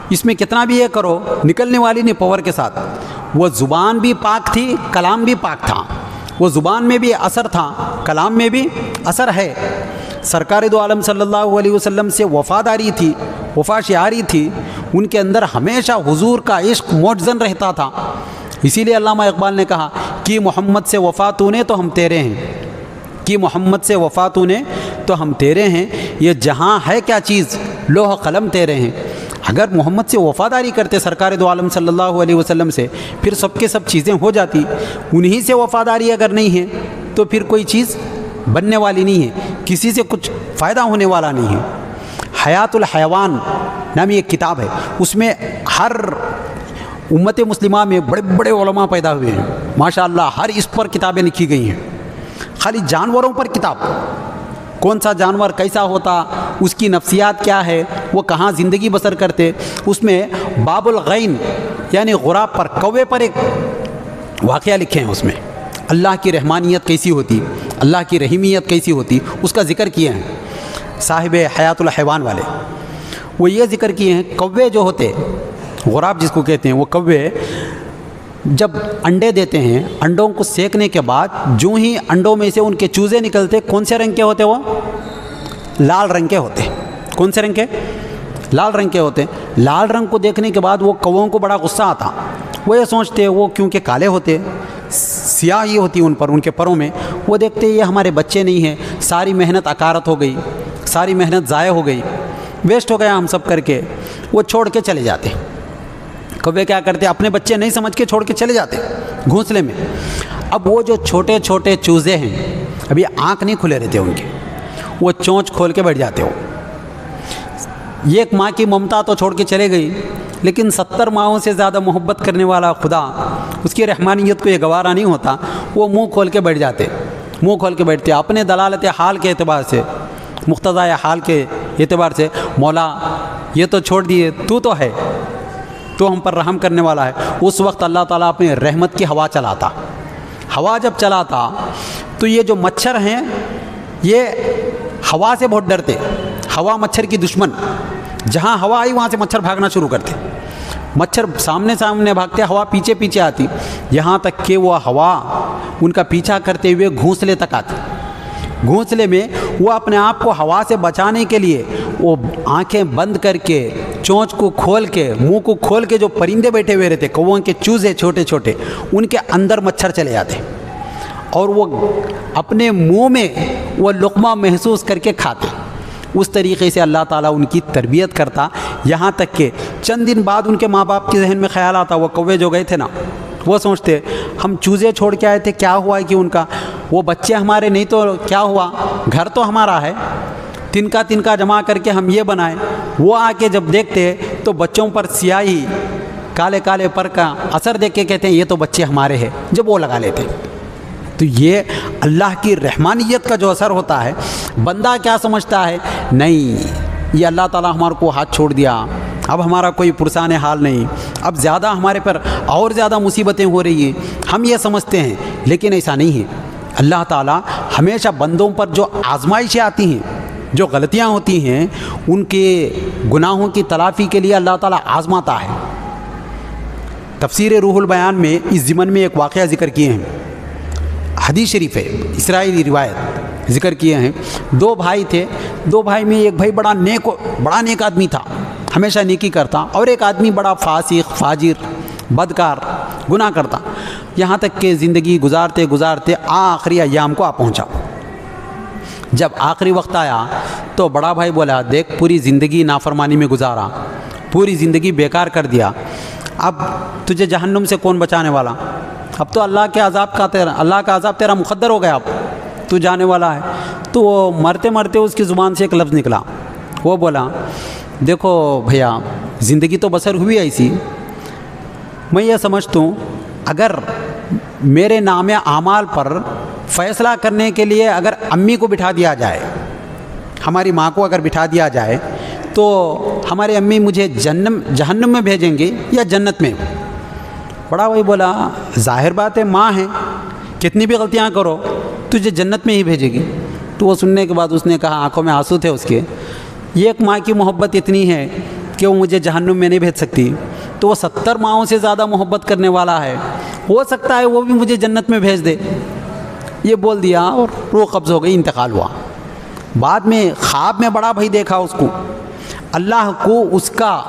اس میں کتنا بھی یہ کرو، نکلنے والی نہیں پاور کے ساتھ. وہ زبان بھی پاک تھی، کلام بھی پاک تھا. وہ زبان میں بھی اثر تھا، کلام میں بھی اثر ہے. سرکار دو عالم صلی اللہ علیہ وسلم سے وفاداری تھی، وفا شعاری تھی. ان کے اندر ہمیشہ حضور کا عشق موجزن رہتا تھا. اسی لیے علامہ اقبال نے کہا کہ محمد سے وفا تو نے تو ہم تیرے ہیں، کہ محمد سے وفا تو نے تو ہم تیرے ہیں. یہ جہاں ہے کیا چیز، لوح قلم تیرے ہیں. اگر محمد سے وفاداری کرتے سرکار دو عالم صلی اللہ علیہ وسلم سے، پھر سب کے سب چیزیں ہو جاتی. انہی سے وفاداری اگر نہیں ہے تو پھر کوئی چیز بننے والی نہیں ہے، کسی سے کچھ فائدہ ہونے والا نہیں ہے. حیات الحیوان نامی ایک کتاب ہے، اس میں ہر امت مسلمہ میں بڑے بڑے علماء پیدا ہوئے ہیں ماشاءاللہ. ہر اس پر کتابیں لکھی گئی ہیں، خالی جانوروں پر کتاب، کون سا جانور کیسا ہوتا، اس کی نفسیات کیا ہے، وہ کہاں زندگی بسر کرتے. اس میں باب الغین یعنی غراب پر، کوے پر ایک واقعہ لکھے ہیں. اس میں اللہ کی رحمانیت کیسی ہوتی، اللہ کی رحیمیت کیسی ہوتی، اس کا ذکر کیے ہیں صاحب حیات الحیوان والے. وہ یہ ذکر کیے ہیں، کوے جو ہوتے، غراب جس کو کہتے ہیں، وہ کوے جب انڈے دیتے ہیں، انڈوں کو سینکنے کے بعد جو ہی انڈوں میں سے ان کے چوزے نکلتے، کون سے رنگ کے ہوتے؟ وہ لال رنگ کے ہوتے. کون سے رنگ کے؟ لال رنگ کے ہوتے. لال رنگ کو دیکھنے کے بعد وہ کووں کو بڑا غصہ آتا. وہ یہ سوچتے، وہ کیونکہ کالے ہوتے، سیاہی ہوتی ان پر، ان کے پروں میں. وہ دیکھتے یہ ہمارے بچے نہیں ہیں، ساری محنت اکارت ہو گئی، ساری محنت ضائع ہو گئی، ویسٹ ہو گیا ہم سب کر کے. وہ چھوڑ کے چلے جاتے. کوے کیا کرتے، اپنے بچے نہیں سمجھ کے چھوڑ کے چلے جاتے گھونسلے میں. اب وہ جو چھوٹے چھوٹے چوزے ہیں، ابھی آنکھ نہیں کھلے رہتے ان کے، وہ چونچ کھول کے بیٹھ جاتے ہو. یہ ایک ماں کی ممتا تو چھوڑ کے چلے گئی، لیکن 70 ماہوں سے زیادہ محبت کرنے والا خدا، اس کی رحمانیت کو یہ گوارا نہیں ہوتا. وہ منہ کھول کے بیٹھ جاتے، منہ کھول کے بیٹھتے اپنے دلالت حال کے اعتبار سے، مقتضای حال کے اعتبار سے. مولا یہ تو چھوڑ دیے، تو ہے، تو ہم پر رحم کرنے والا ہے۔ اس وقت اللہ تعالیٰ اپنے رحمت کی ہوا چلاتا۔ ہوا جب چلاتا تو یہ جو مچھر ہیں یہ ہوا سے بہت ڈرتے، ہوا مچھر کی دشمن، جہاں ہوا آئی وہاں سے مچھر بھاگنا شروع کرتے، مچھر سامنے سامنے بھاگتے، ہوا پیچھے پیچھے آتی، یہاں تک کہ وہ ہوا ان کا پیچھا کرتے ہوئے گھونسلے تک آتی۔ گھونسلے میں وہ اپنے آپ کو ہوا سے بچانے کے لیے وہ آنکھیں بند کر کے، چونچ کو کھول کے، منہ کو کھول کے، جو پرندے بیٹھے ہوئے رہتے، کووں کے چوزے چھوٹے چھوٹے، ان کے اندر مچھر چلے جاتے اور وہ اپنے منہ میں وہ لقمہ محسوس کر کے کھاتے۔ اس طریقے سے اللہ تعالیٰ ان کی تربیت کرتا، یہاں تک کہ چند دن بعد ان کے ماں باپ کے ذہن میں خیال آتا، وہ کوے جو گئے تھے نا، وہ سوچتے ہم چوزے چھوڑ کے آئے تھے، کیا ہوا ہے کہ ان کا وہ بچے ہمارے نہیں تو کیا ہوا، گھر تو ہمارا ہے، تنکا جمع کر کے ہم یہ بنائے۔ وہ آ کے جب دیکھتے تو بچوں پر سیاہی، کالے کالے پر کا اثر دیکھ کے کہتے ہیں یہ تو بچے ہمارے ہیں، جب وہ لگا لیتے۔ تو یہ اللہ کی رحمانیت کا جو اثر ہوتا ہے، بندہ کیا سمجھتا ہے، نہیں یہ اللہ تعالیٰ ہمارے کو ہاتھ چھوڑ دیا، اب ہمارا کوئی پرسان حال نہیں، اب زیادہ ہمارے پر اور زیادہ مصیبتیں ہو رہی ہیں، ہم یہ سمجھتے ہیں، لیکن ایسا نہیں ہے۔ اللہ تعالیٰ ہمیشہ بندوں پر جو آزمائشیں آتی ہیں، جو غلطیاں ہوتی ہیں، ان کے گناہوں کی تلافی کے لیے اللہ تعالیٰ آزماتا ہے۔ تفسیر روح البیان میں اس ضمن میں ایک واقعہ ذکر کیے ہیں، حدیث شریف ہے، اسرائیلی روایت ذکر کیے ہیں۔ دو بھائی تھے، دو بھائی میں ایک بھائی بڑا نیک آدمی تھا، ہمیشہ نیکی کرتا، اور ایک آدمی بڑا فاسق، فاجر، بدکار، گناہ کرتا، یہاں تک کہ زندگی گزارتے گزارتے آخری ایام کو آ پہنچا۔ جب آخری وقت آیا تو بڑا بھائی بولا، دیکھ پوری زندگی نافرمانی میں گزارا، پوری زندگی بیکار کر دیا، اب تجھے جہنم سے کون بچانے والا، اب تو اللہ کا عذاب تیرا مقدر ہو گیا، اب تو جانے والا ہے۔ تو وہ مرتے مرتے اس کی زبان سے ایک لفظ نکلا، وہ بولا، دیکھو بھیا زندگی تو بسر ہوئی ایسی، میں یہ سمجھتا ہوں اگر میرے نام اعمال پر فیصلہ کرنے کے لیے اگر امی کو بٹھا دیا جائے، ہماری ماں کو اگر بٹھا دیا جائے تو ہماری امی مجھے جہنم میں بھیجیں گے یا جنت میں؟ بڑا بھائی بولا، ظاہر بات ہے ماں ہے، کتنی بھی غلطیاں کرو تجھے جنت میں ہی بھیجے گی۔ تو وہ سننے کے بعد اس نے کہا، آنکھوں میں آنسو تھے اس کے، یہ ایک ماں کی محبت اتنی ہے کہ وہ مجھے جہنم میں نہیں بھیج سکتی، تو وہ 70 ماؤں سے زیادہ محبت کرنے والا ہے، ہو سکتا ہے وہ بھی مجھے جنت میں بھیج دے۔ یہ بول دیا اور روح قبض ہو گئی، انتقال ہوا۔ بعد میں خواب میں بڑا بھائی دیکھا اس کو، اللہ کو اس کا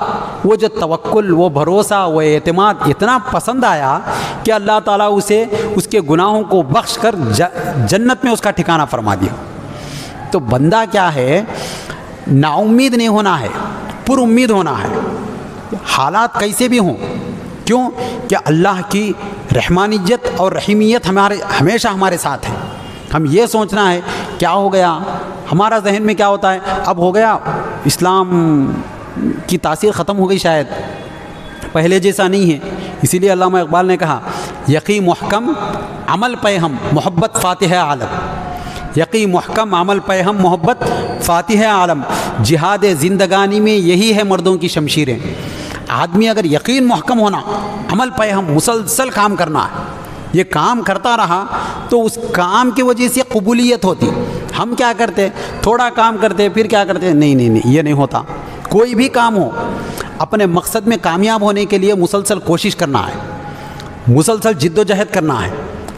وہ جو توکل، وہ بھروسہ، وہ اعتماد اتنا پسند آیا کہ اللہ تعالیٰ اسے اس کے گناہوں کو بخش کر جنت میں اس کا ٹھکانہ فرما دیا۔ تو بندہ کیا ہے، نا امید نہیں ہونا ہے، پر امید ہونا ہے، حالات کیسے بھی ہوں۔ کیوں کہ اللہ کی رحمانیت اور رحیمیت ہمیشہ ہمارے ساتھ ہے۔ ہم یہ سوچنا ہے کیا ہو گیا، ہمارا ذہن میں کیا ہوتا ہے، اب ہو گیا، اسلام کی تاثیر ختم ہو گئی، شاید پہلے جیسا نہیں ہے۔ اسی لیے علامہ اقبال نے کہا، یقی محکم عمل پہ ہم محبت فاتح عالم، یقی محکم عمل پہ ہم محبت فاتح عالم، جہاد زندگانی میں یہی ہے مردوں کی شمشیریں۔ آدمی اگر یقین محکم ہونا، عمل پہ ہم مسلسل کام کرنا ہے، یہ کام کرتا رہا تو اس کام کی وجہ سے قبولیت ہوتی۔ ہم کیا کرتے، تھوڑا کام کرتے پھر کیا کرتے، نہیں یہ نہیں ہوتا۔ کوئی بھی کام ہو، اپنے مقصد میں کامیاب ہونے کے لیے مسلسل کوشش کرنا ہے، مسلسل جد و جہد کرنا ہے،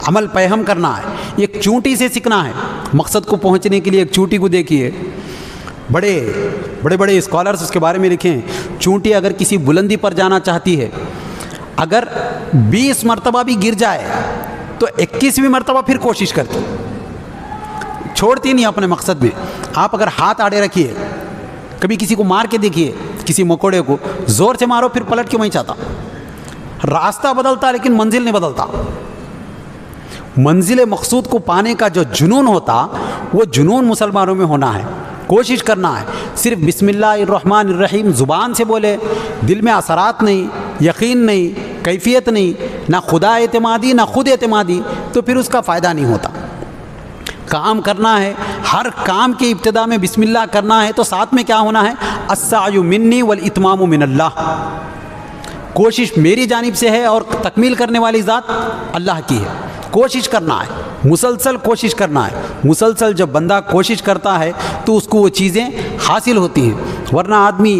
عمل پیہم کرنا ہے۔ ایک چونٹی سے سیکھنا ہے، مقصد کو پہنچنے کے لیے ایک چونٹی کو دیکھیے، بڑے اسکالرز اس کے بارے میں لکھیں، چونٹی اگر کسی بلندی پر جانا چاہتی ہے، اگر 20 مرتبہ بھی گر جائے تو 21ویں مرتبہ پھر کوشش کرتی، چھوڑتی نہیں اپنے مقصد میں۔ آپ اگر ہاتھ آڑے رکھیے، کبھی کسی کو مار کے دیکھیے، کسی مکوڑے کو زور سے مارو پھر پلٹ کے وہیں چاہتا، راستہ بدلتا لیکن منزل نہیں بدلتا۔ منزل مقصود کو پانے کا جو جنون ہوتا، وہ جنون مسلمانوں میں ہونا ہے، کوشش کرنا ہے۔ صرف بسم اللہ الرحمن الرحیم زبان سے بولے، دل میں اثرات نہیں، یقین نہیں، کیفیت نہیں، نہ خدا اعتمادی نہ خود اعتمادی، تو پھر اس کا فائدہ نہیں ہوتا۔ کام کرنا ہے، ہر کام کی ابتدا میں بسم اللہ کرنا ہے، تو ساتھ میں کیا ہونا ہے، السعی منی والاتمام من اللہ۔ کوشش میری جانب سے ہے اور تکمیل کرنے والی ذات اللہ کی ہے. کوشش کرنا ہے, مسلسل کوشش کرنا ہے. مسلسل جب بندہ کوشش کرتا ہے تو اس کو وہ چیزیں حاصل ہوتی ہیں. ورنہ آدمی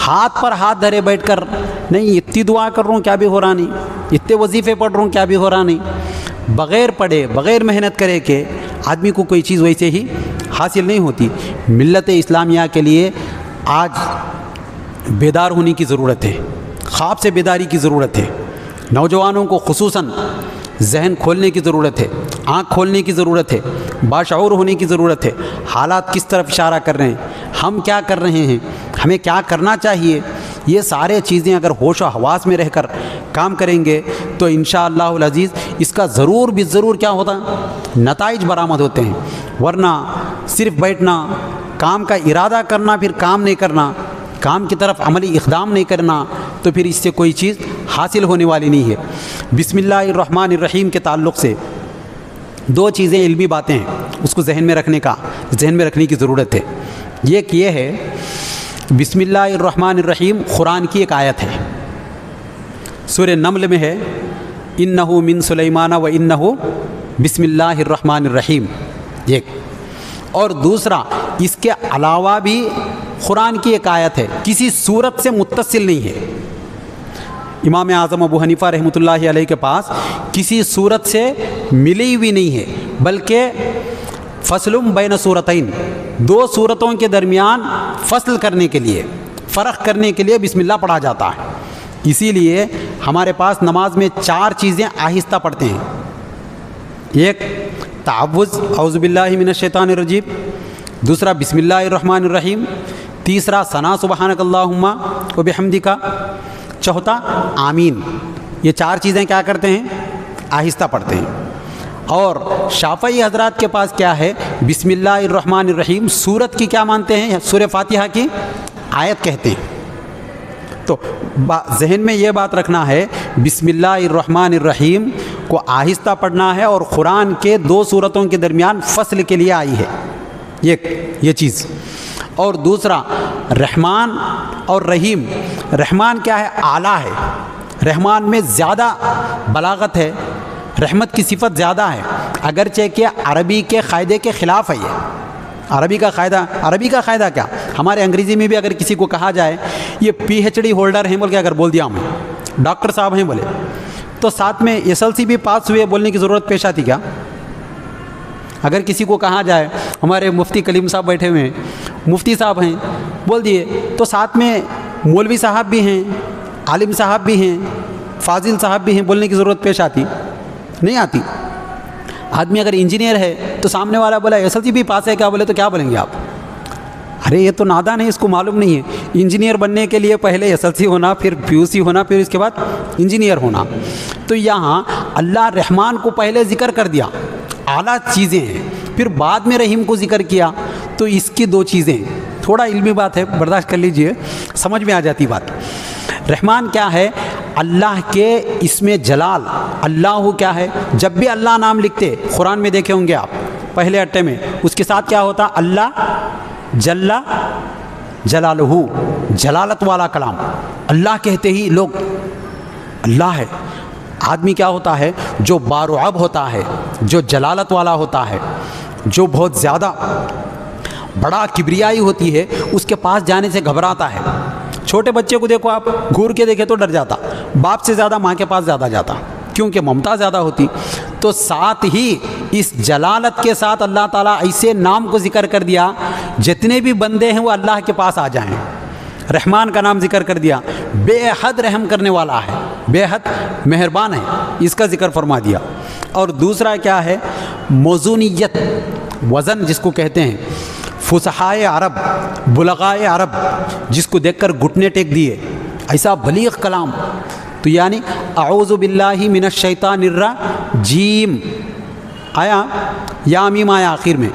ہاتھ پر ہاتھ دھرے بیٹھ کر نہیں اتنی دعا کر رہا ہوں کیا بھی ہو رہا نہیں, اتنے وظیفے پڑھ رہا ہوں کیا بھی ہو رہا نہیں, بغیر پڑھے بغیر محنت کرے کہ آدمی کو کوئی چیز ویسے ہی حاصل نہیں ہوتی. ملت اسلامیہ کے لیے آج بیدار ہونے کی ضرورت ہے, خواب سے بیداری کی ضرورت ہے. نوجوانوں کو خصوصاً ذہن کھولنے کی ضرورت ہے, آنکھ کھولنے کی ضرورت ہے, باشعور ہونے کی ضرورت ہے. حالات کس طرف اشارہ کر رہے ہیں, ہم کیا کر رہے ہیں, ہمیں کیا کرنا چاہیے, یہ سارے چیزیں اگر ہوش و حواس میں رہ کر کام کریں گے تو انشاءاللہ العزیز اس کا ضرور بھی ضرور کیا ہوتا ہے, نتائج برآمد ہوتے ہیں. ورنہ صرف بیٹھنا, کام کا ارادہ کرنا پھر کام نہیں کرنا, کام کی طرف عملی اقدام نہیں کرنا, تو پھر اس سے کوئی چیز حاصل ہونے والی نہیں ہے. بسم اللہ الرحمن الرحیم کے تعلق سے دو چیزیں علمی باتیں ہیں, اس کو ذہن میں رکھنے کی ضرورت ہے. ایک یہ ہے بسم اللہ الرحمن الرحیم قرآن کی ایک آیت ہے, سورہ نمل میں ہے, انہ من سلیمان و انہ بسم اللہ الرحمن الرحیم. ایک اور دوسرا اس کے علاوہ بھی قرآن کی ایک آیت ہے, کسی صورت سے متصل نہیں ہے. امام اعظم ابو حنیفہ رحمۃ اللہ علیہ کے پاس کسی صورت سے ملی ہوئی نہیں ہے, بلکہ فصل بین صورتین, دو صورتوں کے درمیان فصل کرنے کے لیے, فرق کرنے کے لیے بسم اللہ پڑھا جاتا ہے. اسی لیے ہمارے پاس نماز میں 4 چیزیں آہستہ پڑھتے ہیں. ایک تعوذ اعوذ باللہ من الشیطان الرجیم, دوسرا بسم اللہ الرحمن الرحیم, تیسرا ثنا سبحانک اللہم و بحمدک, چوتھا آمین. یہ 4 چیزیں کیا کرتے ہیں, آہستہ پڑھتے ہیں. اور شافعی حضرات کے پاس کیا ہے, بسم اللہ الرحمن الرحیم سورت کی کیا مانتے ہیں, سورہ فاتحہ کی آیت کہتے ہیں. تو ذہن میں یہ بات رکھنا ہے, بسم اللہ الرحمن الرحیم کو آہستہ پڑھنا ہے اور قرآن کے 2 صورتوں کے درمیان فصل کے لیے آئی ہے, یہ چیز. اور دوسرا رحمان اور رحیم, رحمان کیا ہے, اعلیٰ ہے, رحمان میں زیادہ بلاغت ہے, رحمت کی صفت زیادہ ہے, اگرچہ کہ عربی کے قاعدے کے خلاف ہے. یہ عربی کا قاعدہ کیا, ہمارے انگریزی میں بھی اگر کسی کو کہا جائے یہ PhD ہولڈر ہیں بول کے اگر بول دیا ہم ڈاکٹر صاحب ہیں بولے, تو ساتھ میں SLC بھی پاس ہوئے بولنے کی ضرورت پیش آتی کیا؟ اگر کسی کو کہا جائے ہمارے مفتی کلیم صاحب بیٹھے ہوئے ہیں, مفتی صاحب ہیں بول دیے, تو ساتھ میں مولوی صاحب بھی ہیں, عالم صاحب بھی ہیں, فاضل صاحب بھی ہیں بولنے کی ضرورت پیش آتی نہیں آتی. آدمی اگر انجینئر ہے تو سامنے والا بولا SLC بھی پاس ہے کیا, بولے تو کیا بولیں گے آپ, ارے یہ تو نادان ہے, اس کو معلوم نہیں ہے. انجینئر بننے کے لیے پہلے SLC ہونا, پھر PUC ہونا, پھر اس کے بعد انجینئر ہونا. تو یہاں اللہ رحمان کو پہلے ذکر کر دیا, اعلیٰ چیزیں ہیں, پھر بعد میں رحیم کو ذکر کیا. تو اس کی 2 چیزیں, تھوڑا علمی بات ہے, برداشت کر لیجئے, سمجھ میں آ جاتی بات. رحمان کیا ہے, اللہ کے اسم جلال, اللہ کیا ہے, جب بھی اللہ نام لکھتے قرآن میں دیکھے ہوں گے آپ پہلے اٹے میں, اس کے ساتھ کیا ہوتا, اللہ جل جلالہ, جلالت والا کلام. اللہ کہتے ہی لوگ اللہ ہے. آدمی کیا ہوتا ہے, جو بارعب ہوتا ہے, جو جلالت والا ہوتا ہے, جو بہت زیادہ بڑا کبریائی ہوتی ہے, اس کے پاس جانے سے گھبراتا ہے. چھوٹے بچے کو دیکھو آپ, گھور کے دیکھے تو ڈر جاتا, باپ سے زیادہ ماں کے پاس زیادہ جاتا, کیونکہ ممتا زیادہ ہوتی. تو ساتھ ہی اس جلالت کے ساتھ اللہ تعالیٰ ایسے نام کو ذکر کر دیا, جتنے بھی بندے ہیں وہ اللہ کے پاس آ جائیں. رحمان کا نام ذکر کر دیا, بے حد رحم کرنے والا ہے, بے حد مہربان ہے, اس کا ذکر فرما دیا. اور دوسرا کیا ہے, موزونیت, وزن جس کو کہتے ہیں, فصحائے عرب, بلغائے عرب, جس کو دیکھ کر گھٹنے ٹیک دیے, ایسا بلیغ کلام. تو یعنی اعوذ باللہ من الشیطان الرجیم آیا, یا میم آیا آخر میں.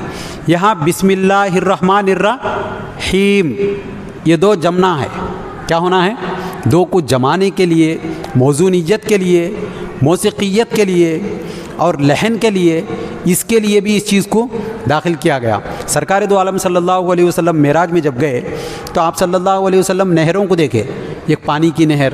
یہاں بسم اللہ الرحمن الرحیم, یہ 2 جمنا ہے. کیا ہونا ہے, 2 کو جمانے کے لیے, موزونیت کے لیے, موسیقیت کے لیے اور لحن کے لیے, اس کے لیے بھی اس چیز کو داخل کیا گیا. سرکار دو عالم صلی اللہ علیہ وسلم معراج میں جب گئے تو آپ صلی اللہ علیہ وسلم نہروں کو دیکھے, ایک پانی کی نہر,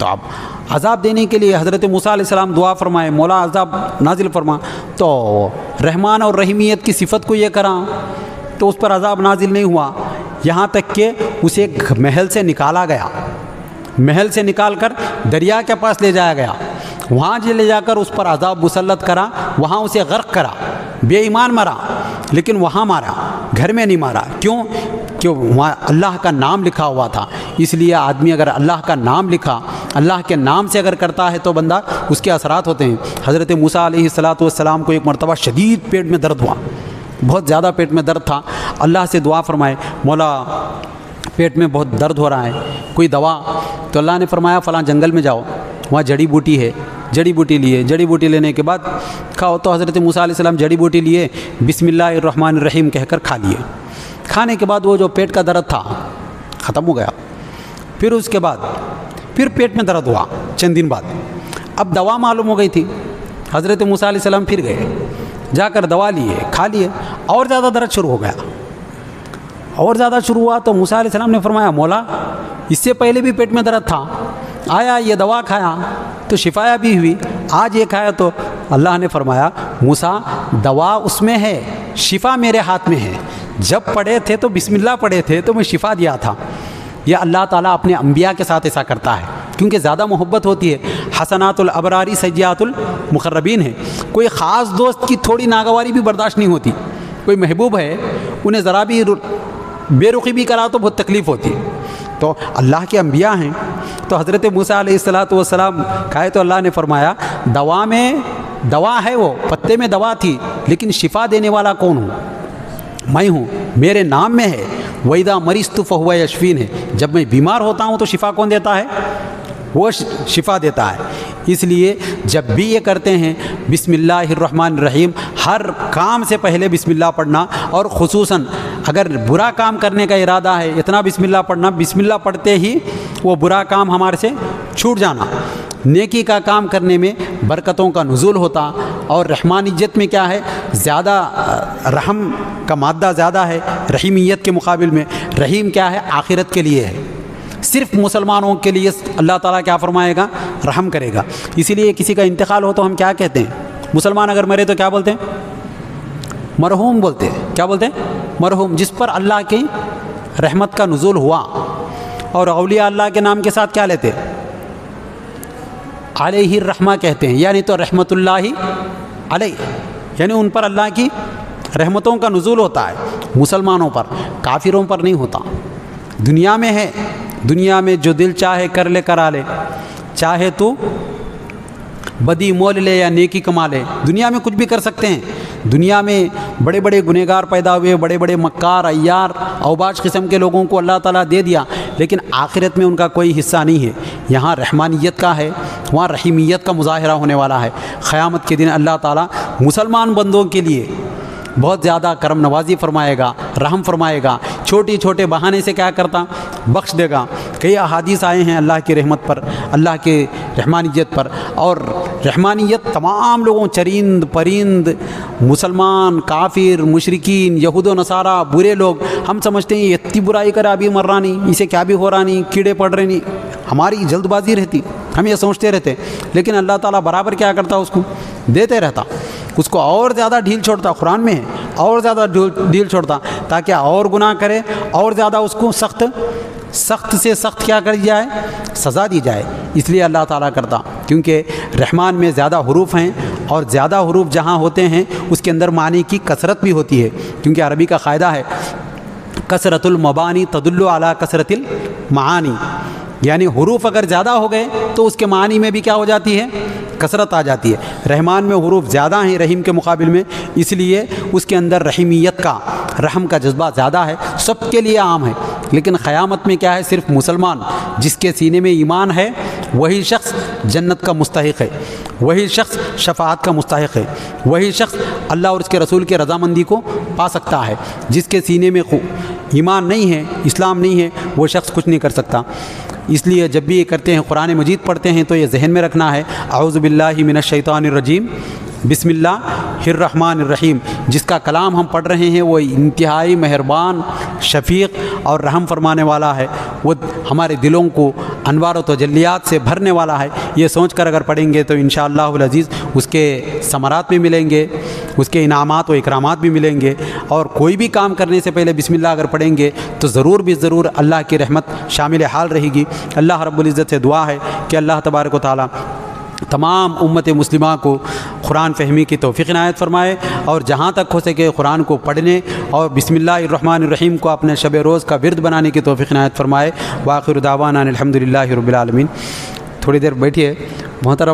تو اب عذاب دینے کے لیے حضرت موسیٰ علیہ السلام دعا فرمائے مولا عذاب نازل فرما، تو رحمان اور رحیمیت کی صفت کو یہ کرا تو اس پر عذاب نازل نہیں ہوا، یہاں تک کہ اسے محل سے نکالا گیا، محل سے نکال کر دریا کے پاس لے جایا گیا، وہاں لے جا کر اس پر عذاب مسلط کرا، وہاں اسے غرق کرا، بے ایمان مرا لیکن وہاں مارا، گھر میں نہیں مارا۔ کیوں؟ کہ وہاں اللہ کا نام لکھا ہوا تھا، اس لیے آدمی اگر اللہ کا نام لکھا، اللہ کے نام سے اگر کرتا ہے تو بندہ اس کے اثرات ہوتے ہیں۔ حضرت موسیٰ علیہ السلام کو ایک مرتبہ شدید پیٹ میں درد ہوا، بہت زیادہ پیٹ میں درد تھا، اللہ سے دعا فرمائے مولا پیٹ میں بہت درد ہو رہا ہے، کوئی دوا؟ تو اللہ نے فرمایا فلاں جنگل میں جاؤ، وہاں جڑی بوٹی ہے، جڑی بوٹی لیے، جڑی بوٹی لینے کے بعد کھاؤ۔ تو حضرت موسیٰ علیہ السلام جڑی بوٹی لیے، بسم اللہ الرحمن الرحیم کہہ کر کھا لیے، کھانے کے بعد وہ جو پیٹ کا درد تھا ختم ہو گیا۔ پھر اس کے بعد پھر پیٹ میں درد ہوا چند دن بعد، اب دوا معلوم ہو گئی تھی، حضرت موسیٰ علیہ السلام پھر گئے، جا کر دوا لیے، کھا لیے، اور زیادہ درد شروع ہو گیا، اور زیادہ شروع ہوا۔ تو موسیٰ علیہ السلام نے فرمایا مولا اس سے پہلے بھی پیٹ میں درد تھا، آیا یہ دوا کھایا تو شفا بھی ہوئی، آج یہ کھایا تو؟ اللہ نے فرمایا موسیٰ دوا اس میں ہے، شفا میرے ہاتھ میں ہے، جب پڑھے تھے تو بسم اللہ پڑھے تھے تو میں شفا دیا تھا۔ یہ اللہ تعالیٰ اپنے انبیاء کے ساتھ ایسا کرتا ہے کیونکہ زیادہ محبت ہوتی ہے۔ حسنات الابراری سیئات المقربین ہے، کوئی خاص دوست کی تھوڑی ناگواری بھی برداشت نہیں ہوتی، کوئی محبوب ہے انہیں ذرا بھی بے رخی بھی کرا تو بہت تکلیف ہوتی ہے، تو اللہ کے انبیاء ہیں۔ تو حضرت موسیٰ علیہ السلام کہے تو اللہ نے فرمایا دوا میں دوا ہے، وہ پتے میں دوا تھی لیکن شفا دینے والا کون ہوں؟ میں ہوں، میرے نام میں ہے، وَإِذَا مَرِضْتُ فَهُوَ يَشْفِينِ ہے، جب میں بیمار ہوتا ہوں تو شفا کون دیتا ہے؟ وہ شفا دیتا ہے۔ اس لیے جب بھی یہ کرتے ہیں بسم اللہ الرحمن الرحیم، ہر کام سے پہلے بسم اللہ پڑھنا، اور خصوصاً اگر برا کام کرنے کا ارادہ ہے اتنا بسم اللہ پڑھنا، بسم اللہ پڑھتے ہی وہ برا کام ہمارے سے چھوٹ جانا۔ نیکی کا کام کرنے میں برکتوں کا نزول ہوتا، اور رحمانیت میں کیا ہے؟ زیادہ رحم کا مادہ زیادہ ہے رحیمیت کے مقابل میں۔ رحیم کیا ہے؟ آخرت کے لیے ہے، صرف مسلمانوں کے لیے اللہ تعالیٰ کیا فرمائے گا؟ رحم کرے گا۔ اسی لیے کسی کا انتقال ہو تو ہم کیا کہتے ہیں؟ مسلمان اگر مرے تو کیا بولتے ہیں؟ مرحوم بولتے ہیں۔ کیا بولتے ہیں؟ مرحوم، جس پر اللہ کی رحمت کا نزول ہوا۔ اور اولیاء اللہ کے نام کے ساتھ کیا لیتے ہیں؟ علیہ الرحمہ کہتے ہیں، یعنی تو رحمت اللہ علیہ، یعنی ان پر اللہ کی رحمتوں کا نزول ہوتا ہے، مسلمانوں پر، کافروں پر نہیں ہوتا۔ دنیا میں ہے، دنیا میں جو دل چاہے کر لے کرا لے، چاہے تو بدی مول لے یا نیکی کما لے، دنیا میں کچھ بھی کر سکتے ہیں۔ دنیا میں بڑے بڑے گنہگار پیدا ہوئے، بڑے بڑے مکار، عیار، اوباش قسم کے لوگوں کو اللہ تعالیٰ دے دیا، لیکن آخرت میں ان کا کوئی حصہ نہیں ہے۔ یہاں رحمانیت کا ہے، وہاں رحیمیت کا مظاہرہ ہونے والا ہے۔ قیامت کے دن اللہ تعالیٰ مسلمان بندوں کے لیے بہت زیادہ کرم نوازی فرمائے گا، رحم فرمائے گا، چھوٹے چھوٹے بہانے سے کیا کرتا؟ بخش دے گا۔ کئی احادیث آئے ہیں اللہ کی رحمت پر، اللہ کے رحمانیت پر، اور رحمانیت تمام لوگوں، چرند پرند، مسلمان، کافر، مشرکین، یہود و نصارہ، برے لوگ، ہم سمجھتے ہیں یہ اتنی برائی کرا ابھی مر رہا نہیں، اسے کیا بھی ہو رہا نہیں، کیڑے پڑ رہے نہیں، ہماری جلد بازی رہتی، ہم یہ سوچتے رہتے، لیکن اللہ تعالیٰ برابر کیا کرتا؟ اس کو دیتے رہتا، اس کو اور زیادہ ڈھیل چھوڑتا۔ قرآن میں ہے اور زیادہ ڈھیل چھوڑتا تاکہ اور گناہ کرے، اور زیادہ اس کو سخت سے سخت کیا کر جائے؟ سزا دی جائے۔ اس لیے اللہ تعالیٰ کرتا، کیونکہ رحمان میں زیادہ حروف ہیں، اور زیادہ حروف جہاں ہوتے ہیں اس کے اندر معنی کی کثرت بھی ہوتی ہے، کیونکہ عربی کا قاعدہ ہے کثرت المبانی تدل علی کثرت المعانی، یعنی حروف اگر زیادہ ہو گئے تو اس کے معنی میں بھی کیا ہو جاتی ہے؟ کثرت آ جاتی ہے۔ رحمان میں حروف زیادہ ہیں رحیم کے مقابل میں، اس لیے اس کے اندر رحیمیت کا، رحم کا جذبہ زیادہ ہے، سب کے لیے عام ہے۔ لیکن قیامت میں کیا ہے؟ صرف مسلمان جس کے سینے میں ایمان ہے وہی شخص جنت کا مستحق ہے، وہی شخص شفاعت کا مستحق ہے، وہی شخص اللہ اور اس کے رسول کے رضامندی کو پا سکتا ہے۔ جس کے سینے میں ایمان نہیں ہے، اسلام نہیں ہے، وہ شخص کچھ نہیں کر سکتا۔ اس لیے جب بھی یہ کرتے ہیں، قرآن مجید پڑھتے ہیں، تو یہ ذہن میں رکھنا ہے اعوذ باللہ من الشیطان الرجیم بسم اللہ الرحمن الرحیم۔ جس کا کلام ہم پڑھ رہے ہیں وہ انتہائی مہربان، شفیق اور رحم فرمانے والا ہے، وہ ہمارے دلوں کو انوار و تجلیات سے بھرنے والا ہے، یہ سوچ کر اگر پڑھیں گے تو انشاءاللہ العزیز اس کے ثمرات بھی ملیں گے، اس کے انعامات و اکرامات بھی ملیں گے، اور کوئی بھی کام کرنے سے پہلے بسم اللہ اگر پڑھیں گے تو ضرور بھی ضرور اللہ کی رحمت شامل حال رہے گی۔ اللہ رب العزت سے دعا ہے کہ اللہ تبارک و تعالی تمام امت مسلمہ کو قرآن فہمی کی توفیق عنایت فرمائے، اور جہاں تک ہو سکے قرآن کو پڑھنے اور بسم اللہ الرحمن الرحیم کو اپنے شب روز کا ورد بنانے کی توفیق عنایت فرمائے۔ وآخر دعوانا الحمدللہ رب العالمین۔ تھوڑی دیر بیٹھیے محترم